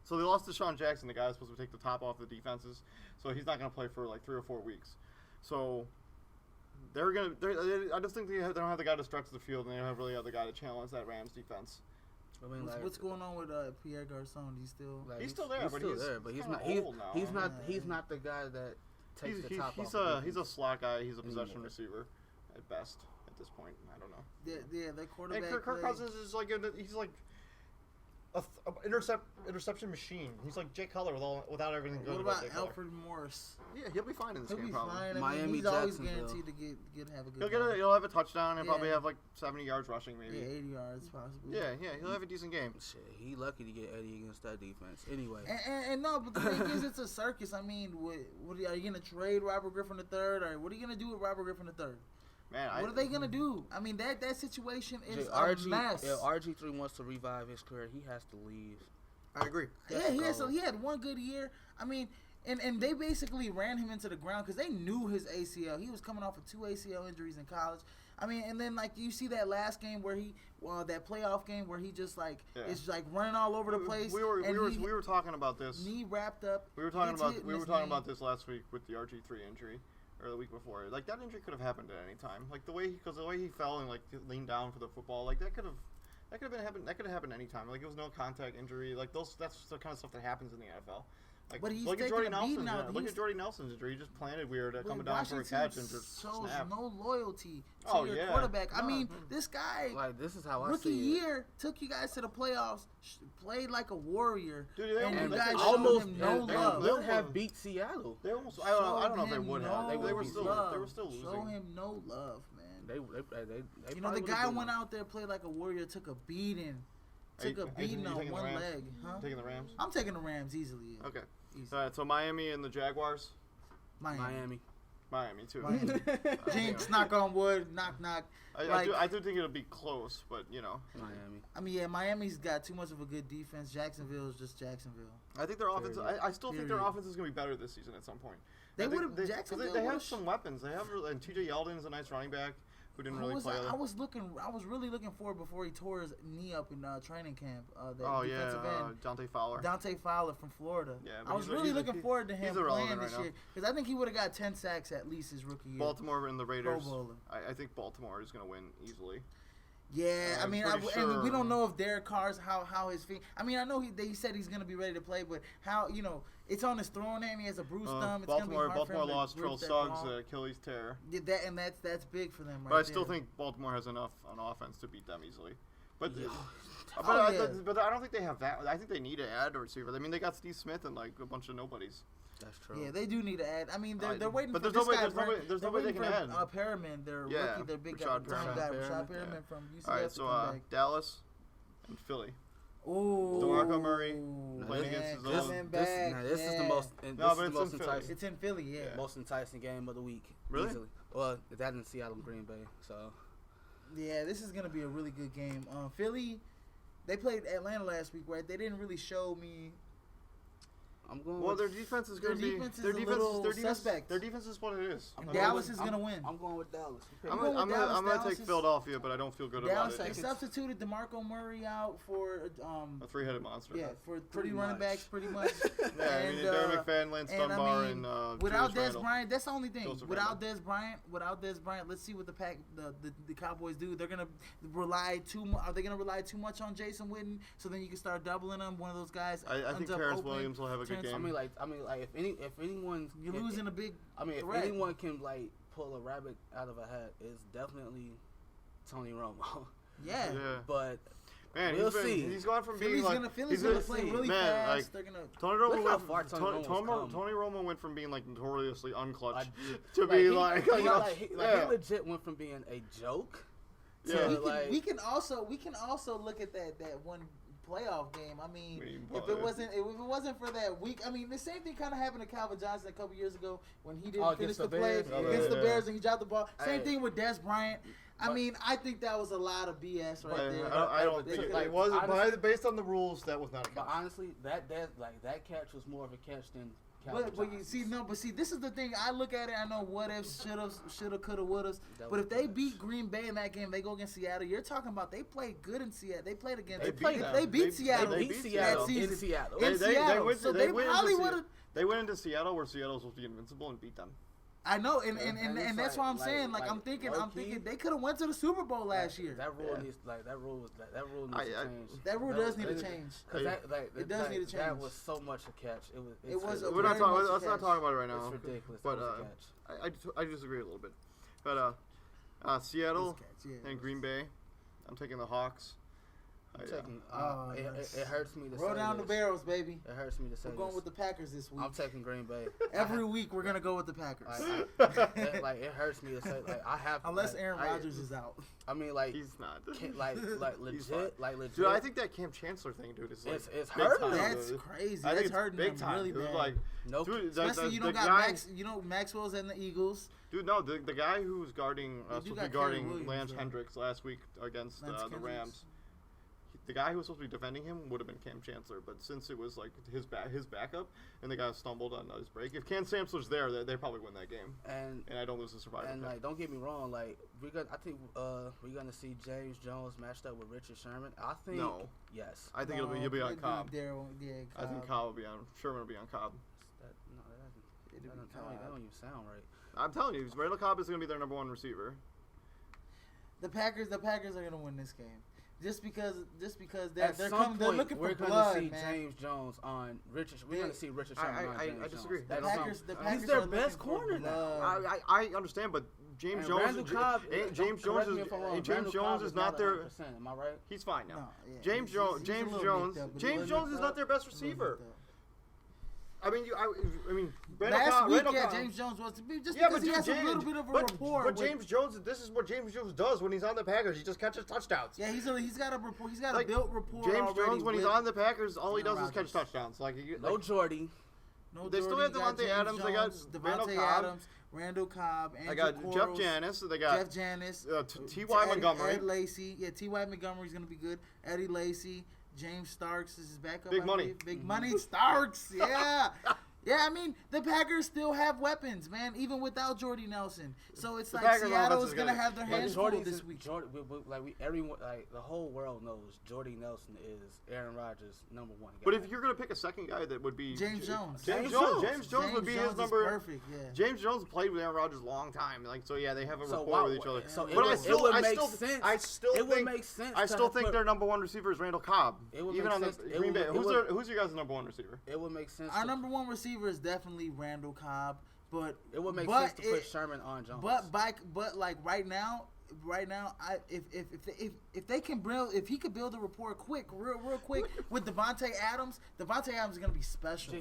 So they lost Deshaun Jackson, the guy who's supposed to take the top off the defenses. So he's not going to play for like 3 or 4 weeks. So I just think they don't have the guy to stretch the field, and they don't have really have the guy to challenge that Rams defense. I mean, what's going on with Pierre Garçon? He's still he's still there, but he's not the guy that takes the top off. He's a slot guy. He's a possession receiver at best at this point. I don't know. Yeah, that quarterback. And Kirk Cousins is like he's like an interception machine. He's like Jay Cutler without everything good. What about Alfred Morris? Yeah, he'll be fine in this game. Probably. Fine. Miami, he's always Jacksonville. guaranteed to have a good game. He'll have a touchdown and probably have like 70 yards rushing, maybe. Yeah, 80 yards possibly. Yeah, he'll have a decent game. Shit, he lucky to get Eddie against that defense. Anyway. And no, but the thing is, it's a circus. I mean, what are you gonna trade Robert Griffin III, or what are you gonna do with Robert Griffin III? Man, what are they gonna do? I mean, that situation is a mess. If RG3 wants to revive his career, he has to leave. I agree. Yeah, he had 1 good year. I mean, and they basically ran him into the ground because they knew his ACL. He was coming off of 2 ACL injuries in college. I mean, and then like you see that last game where that playoff game where he just is like running all over the place. We were talking about this. Knee wrapped up. We were talking about this last week with the RG3 injury. Or the week before, like that injury could have happened at any time. Like the way he fell and like leaned down for the football, like that could have happened any time. Like it was no contact injury. Like that's the kind of stuff that happens in the NFL. Like, but he's look at Jordy Nelson's. now. Look at Jordy Nelson's injury. He just planted weird, coming down for a catch and just shows snapped. no loyalty to your quarterback. I mean, this guy, like this is how I rookie see it. year took you guys to the playoffs, played like a warrior, dude, and you guys almost showed him no love. They would have beat Seattle. They almost. I don't know if they would have. They were still losing. Show him no love, man. They you know, the guy went out there, played like a warrior, took a beating. Took a beating on one leg. Huh? Taking the Rams? I'm taking the Rams easily. Yeah. Okay. Easy. All right, so Miami and the Jaguars? Miami too. Miami. Jinx, knock on wood, knock. I do think it'll be close, but, you know. Miami. I mean, yeah, Miami's got too much of a good defense. Jacksonville is just Jacksonville. I think their offense. I still think their offense is going to be better this season at some point. They would have. Jacksonville. They have some weapons. They have, and T.J. Yeldon is a nice running back who didn't really play. I was really looking forward before he tore his knee up in training camp. Defensive end. Dante Fowler from Florida. Yeah, I was really looking forward to him playing this year because I think he would have got 10 sacks at least his rookie year. Baltimore and the Raiders. Pro Bowler. I think Baltimore is going to win easily. Yeah, I mean, and we don't know if Derek Carr's how his feet. I mean, I know he said he's going to be ready to play, but how it's on his throwing hand. He has a bruised thumb. It's Baltimore gonna be hard lost Terrell Suggs, Achilles tear. Yeah, that's big for them. But I still think Baltimore has enough on offense to beat them easily. But but I don't think they have that. I think they need to add a receiver. I mean, they got Steve Smith and like a bunch of nobodies. That's true. Yeah, they do need to add. I mean, they're waiting but for there's this guy. There's nobody they can add. Perriman, their rookie, their big guy, Rashad Perriman from UCF. All right, so Dallas and Philly. Ooh, DeMarco Murray playing against his own. This is the most. Enticing. It's in Philly, yeah. Most enticing game of the week. Really? Easily. Well, that in Seattle and Green Bay. So. Yeah, this is gonna be a really good game. Philly, they played Atlanta last week, right? They didn't really show me I'm going. Well, with, their defense is going to be defense is a little suspect. Their defense is what it is. Dallas is going to win. I'm going with Dallas. I'm going to take Philadelphia, but I don't feel good about it. They substituted DeMarco Murray out for a three-headed monster. Yeah, for three running backs, pretty much. Yeah, I mean, Darren McFadden, Lance Dunbar, and without Dez Bryant, that's the only thing. Without Dez Bryant, let's see what the Cowboys do. They're gonna rely too much. Are they gonna rely too much on Jason Witten? So then you can start doubling them. One of those guys. I think Terrence Williams will have a good game. I mean, if anyone you're losing a big. If anyone can pull a rabbit out of a hat, it's definitely Tony Romo. Yeah. But. Man, we'll see. He's gone from being Philly's gonna play really fast. They're gonna. Tony Romo went from being notoriously unclutch to be he legit went from being a joke. To we can also look at that one playoff game. I mean, if it wasn't for that week, I mean, the same thing kind of happened to Calvin Johnson a couple years ago when he didn't finish the play against the Bears and he dropped the ball. Same thing with Dez Bryant. I mean, I think that was a lot of BS right there. I don't think it was. Based on the rules, that was not a catch. But honestly, that catch was more of a catch than Calvin Johnson. But this is the thing. I look at it. I know what ifs, shoulda, coulda, woulda. But if they beat Green Bay in that game, they go against Seattle. You're talking about they played good in Seattle. They played against. They beat Seattle. They beat Seattle in Seattle. So they probably would have. They went into Seattle where Seattle was supposed to be invincible and beat them. I know, and that's why I'm saying, I'm thinking they could have went to the Super Bowl last year. That rule needs to change. That rule does need to change. It does need to change. That was so much a catch. Let's not talk about it right now. It's ridiculous. But I disagree a little bit. But Seattle and Green Bay, I'm taking the Hawks. It hurts me to say roll down the barrels, baby. It hurts me to say we're going with the Packers this week. I'm taking Green Bay. Every week we're gonna go with the Packers. It hurts me to say I have unless Aaron Rodgers is out. I mean, he's not. Legit. Dude, I think that Cam Chancellor thing, dude, is it's hurting. That's crazy. That's hurting big time. Really bad. Dude, especially you don't got Maxwell's and the Eagles. Dude, no, the guy who was guarding Lance Hendricks last week against the Rams. The guy who was supposed to be defending him would have been Cam Chancellor, but since it was his backup and the guy stumbled on his break, if Cam Chancellor's there, they probably win that game. And I don't lose the survival. And don't get me wrong, I think we're gonna see James Jones matched up with Richard Sherman. I think yes. I think he'll be on Cobb. Cobb. I think Cobb will be on. Sherman will be on Cobb. That don't even sound right. I'm telling you, Randall Cobb is gonna be their number one receiver. The Packers are gonna win this game. Just because they're looking for blood, man. We're going to see James Jones on Richard. We're going to see Richard Sherman on James Jones. I disagree. The Packers he's their best corner now. I understand, but James Jones is not their. Am I right? He's fine now. No, yeah, James Jones is not their best receiver. I mean, last week, James Jones was just because he has a little bit of a rapport. But James Jones, this is what James Jones does when he's on the Packers. He just catches touchdowns. Yeah, he's got a rapport. He's got a built rapport. James Jones, when he's on the Packers, all he does is catch touchdowns. Jordy. They still have Devontae Adams. They got Devontae Adams, Randall Cobb, Andrew They got Quarles, Jeff Janis. They got Jeff Janis, T.Y. Montgomery. Ed Lacy. Yeah, T.Y. Montgomery's gonna be good. Eddie Lacy, James Starks is his backup. Big money. Big money Starks. Yeah. Yeah, I mean, the Packers still have weapons, man, even without Jordy Nelson. So it's Seattle is going to have their hands full this week. Everyone, the whole world knows Jordy Nelson is Aaron Rodgers' number one guy. But if you're going to pick a second guy, that would be James Jones. James Jones would be his number. Perfect, yeah. James Jones played with Aaron Rodgers a long time. They have a rapport with each other. So but it would make sense. I still think their number one receiver is Randall Cobb. Even on the Green Bay. Who's your guys' number one receiver? It would make sense. Our number one receiver is definitely Randall Cobb, but it would make sense to put Sherman on Jones. But right now, if they can build, if he could build a rapport real quick with Devontae Adams is going to be special.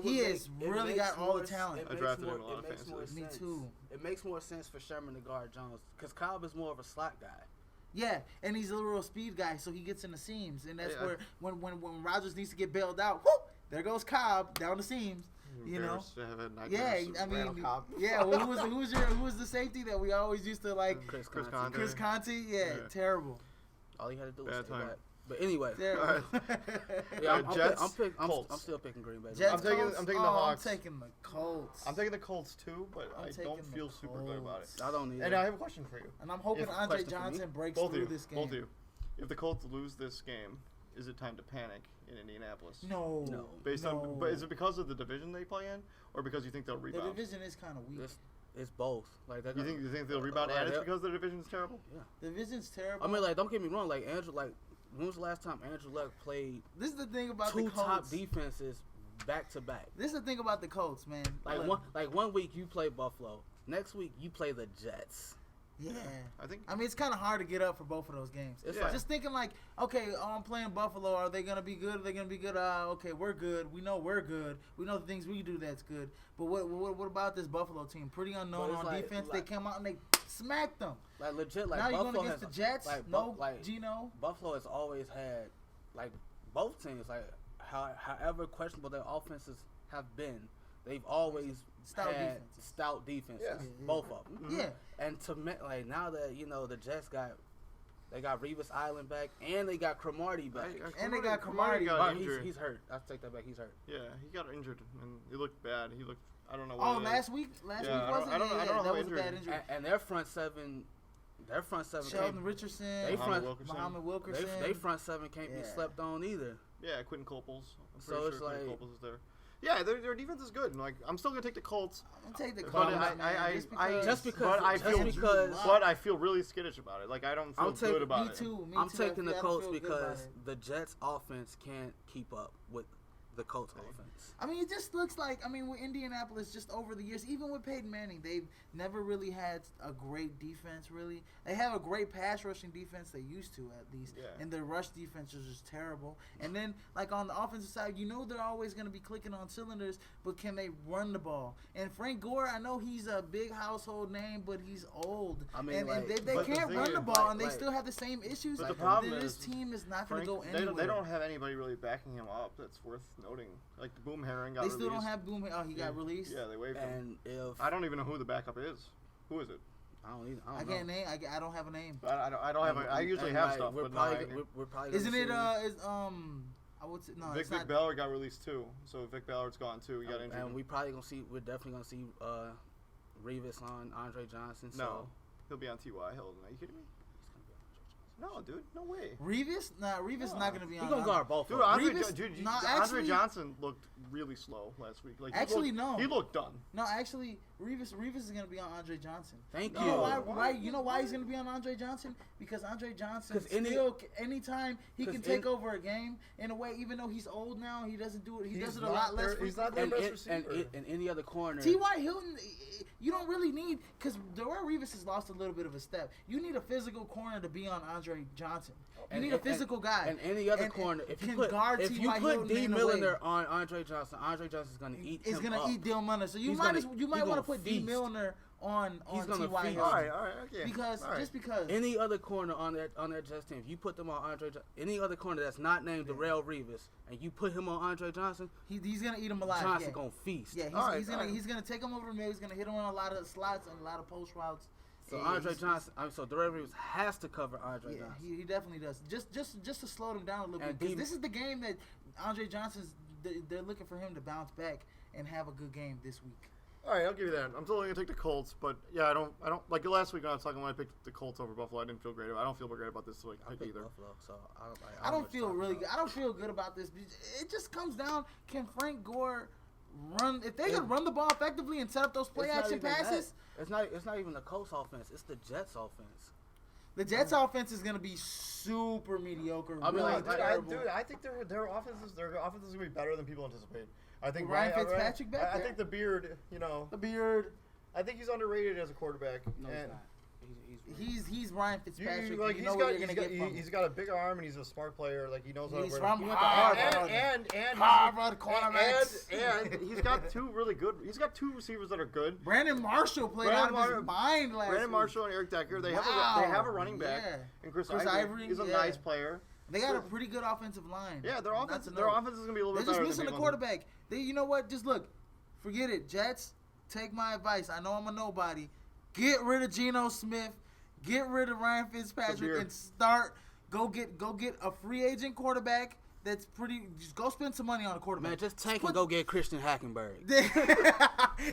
He has really got all the talent. I drafted him in a lot of fantasy. Me too. It makes more sense for Sherman to guard Jones because Cobb is more of a slot guy. Yeah, and he's a little speed guy, so he gets in the seams, and that's where when Rodgers needs to get bailed out, whoop, there goes Cobb down the seams. You know, I mean, yeah. Well, who was the safety that we always used to like? Chris Conte. Yeah, terrible. All you had to do was But anyway, Terrible. yeah, Jets, I'm Colts. still picking Green Bay. Jets, I'm taking Colts? the Oh, Hawks. I'm taking the Colts. I'm taking the Colts too, but I'm I taking don't the feel super good about it. Colts. I don't either. And I have a question for you. And I'm hoping If- Andre question for me? Johnson breaks Both of through you. this game. Both of you. If the Colts lose this game, is it time to panic in Indianapolis? No. Based on, but is it because of the division they play in, or because you think they'll The rebound? division is kind of weak. It's both. Like You think they'll rebound, and it's they'll- because the division's terrible? Yeah. The division's terrible. I mean, like, don't get me wrong. Like Andrew, like, when was the last time Andrew Luck played this is the thing about two the top Colts. defenses back to back? This is the thing about the Colts, man. Like Look, one week you play Buffalo, next week you play the Jets. Yeah. I think. I mean, it's kind of hard to get up for both of those games. It's Yeah. Just thinking like, okay, I'm playing Buffalo. Are they gonna be good? Are they gonna be good? Okay, we're good. We know we're good. We know the things we do that's good. But what about this Buffalo team? Pretty unknown But it's on like- defense. like- they came out and they smacked them. Like legit, like now you're Buffalo going against has the Jets. like, No, like Geno. Buffalo has always had like both teams. Like however questionable their offenses have been, they've always Stout had defenses. stout defenses. Yeah. Both of them. Yeah. And to me, like now that the Jets got Revis Island back and they got Cromartie back. And they got Cromartie Cromartie. got But injured. he's hurt. I take that back. He's hurt. Yeah, he got injured and he looked bad. He looked. I don't know. Oh, What it is. last week Yeah, was I it? don't know that how was a injured. bad injury. And their front seven Sheldon came, Richardson, They front- Muhammad Wilkerson. they front seven can't be Yeah. slept on either. Yeah, Quentin Coples. I'm So pretty it's sure Quentin like- Coples is there. Yeah, their defense is good. Like I'm still gonna take the Colts. I'm gonna take the But Colts. I man, Just because- but I just feel, because- but I feel really skittish about it. Like I don't feel I'm taking- good about Me it. too. Me I'm too. taking the I Colts feel good about because it. the Jets offense can't keep up with the Colts offense. I mean, it just looks like, with Indianapolis, just over the years, even with Peyton Manning, they've never really had a great defense, really. They have a great pass rushing defense, they used to, at least. Yeah. And their rush defense is just terrible. And then, like, on the offensive side, they're always going to be clicking on cylinders, but can they run the ball? And Frank Gore, I know he's a big household name, but he's old. I mean, and like, they but the can't thing run the is, ball, and they like- still have the same issues. But the then problem this is, team is not going to Frank, go they anywhere. don't have anybody really backing him up. That's worth noting. Like the Boom Herring got They released. still don't have Boom. Oh, he got released? Yeah, they waived him. And if I don't even know who the backup is. Who is it? I don't either. I I can't don't know. name. I don't have a name. I don't have. I usually have stuff, We're but probably, no. we're probably Isn't it? gonna see- I would say no. Vic It's not. Ballard got released too, so Vic Ballard's gone too. He got injured. And we're definitely gonna see Revis on Andre Johnson. So No, he'll be on T.Y. Hilton. Are you kidding me? No, dude, no way. Revis? Nah, Revis is not gonna be he's on. gonna guard both. Dude, of them. Andre, Revis- dude, no, Andre actually- Johnson looked really slow last week. Like Actually, no. he looked done. No, actually, Revis is gonna be on Andre Johnson. Thank You you. know No. why? You know why he's gonna be on Andre Johnson? Because Andre Johnson 'Cause any- anytime he 'cause can take over a game in a way, even though he's old now, he doesn't do it. He does it a lot less. He's not frequently. their best receiver. And any other corner. T.Y. Hilton, you don't really need, because Darrell Revis has lost a little bit of a step. You need a physical corner to be on Andre Johnson. You need a physical guy. And any other And- corner. and If you can put guard if you T.Y. put Hilton D in a Miller way. there on Andre Johnson's gonna eat He's him gonna up. eat Dale Milner. So you He's might gonna- you might he's want to gonna put D feast. Milner on He's gonna T.Y. feast. Hilton. all right, okay. Because all right. just because Any other corner on that Jets team, if you put them on any other corner that's not named Darrell Revis, and you put him on Andre Johnson, he's gonna eat him alive. Johnson yeah. gonna feast. Yeah, All right, he's all gonna right. he's gonna take him over the middle. He's gonna hit him on a lot of slots and a lot of post routes. So Yeah, Andre he's- Johnson, so Darrell Revis has to cover Andre Yeah, Johnson. he definitely does. Just to slow them down a little And bit. Because D- this is the game that Andre Johnson's. They're looking for him to bounce back and have a good game this week. All right, I'll give you that. I'm totally gonna take the Colts, but yeah, I don't like last week when I was talking when I picked the Colts over Buffalo. I didn't feel great. I don't feel great about this week I picked either. Buffalo, so I don't feel really good. I don't feel good about this. It just comes down, can Frank Gore run? If they can run the ball effectively and set up those play action passes, It's not even the Colts offense. It's the Jets offense. the Jets offense is going to be super mediocre. I mean, really like, terrible. I think their offense is gonna be better than people anticipate. I think Ryan Fitzpatrick back I there? think the beard, the beard. I think he's underrated as a quarterback. No, he's and not. He's He's Ryan Fitzpatrick. like you know he's what you're going to get from him. he's got a big arm and he's a smart player. Like he knows how to He's run. from He went to Harvard. and Harvard cornerbacks. and he's got two really good. He's got two receivers that are good. Brandon Marshall played Brandon out of his mind last Brandon week. Marshall and Eric Decker. They Wow. have a running back. Yeah. And Chris Chris Ivory. Ivory, He's a yeah. nice player. They got a pretty good offensive line. Yeah, their Not offense to is know. gonna be a little They're bit just better missing than a people quarterback. You know what? Just look. Forget it. Jets, take my advice. I know I'm a nobody. Get rid of Geno Smith. Get rid of Ryan Fitzpatrick beard. and start Go get a free agent quarterback. That's pretty. Just go spend some money on a quarterback. Man, just tank and go get Christian Hackenberg.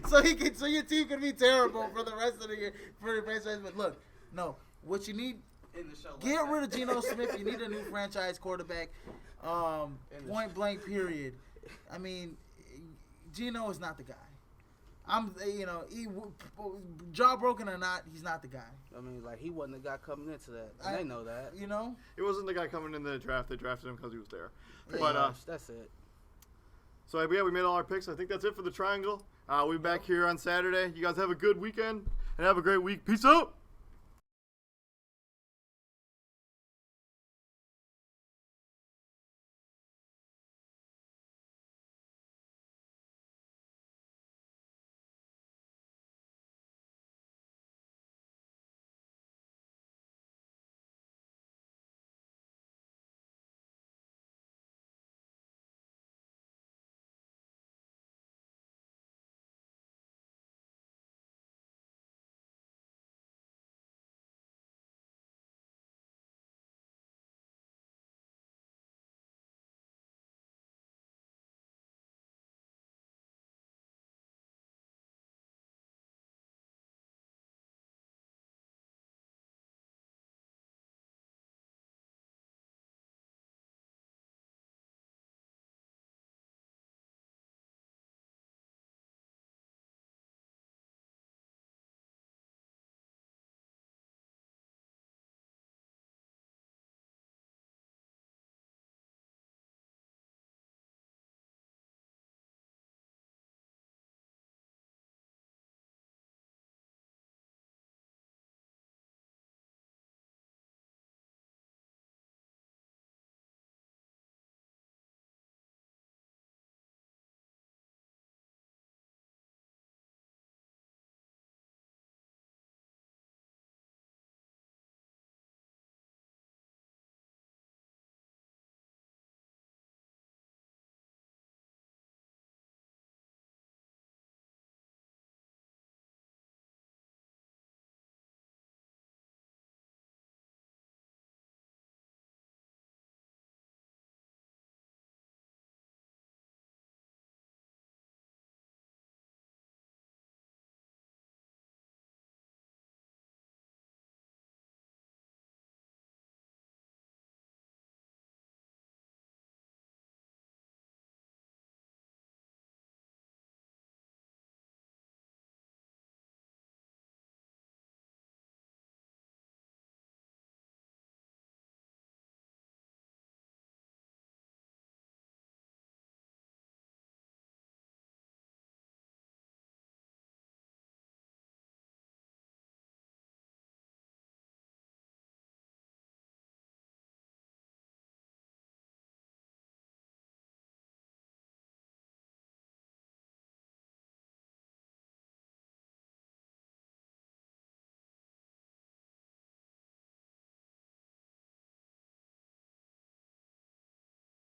so your team can be terrible for the rest of the year for the franchise. But look, no, what you need. Get rid of Geno Smith. You need a new franchise quarterback. Point blank. Period. I mean, Geno is not the guy. Jaw broken or not, he's not the guy. I mean, like, he wasn't the guy coming into that. And they know that. You know? He wasn't the guy coming in the draft. They drafted him because he was there. Pretty But much, that's it. So, yeah, we made all our picks. I think that's it for the Triangle. We'll be back here on Saturday. You guys have a good weekend and have a great week. Peace out.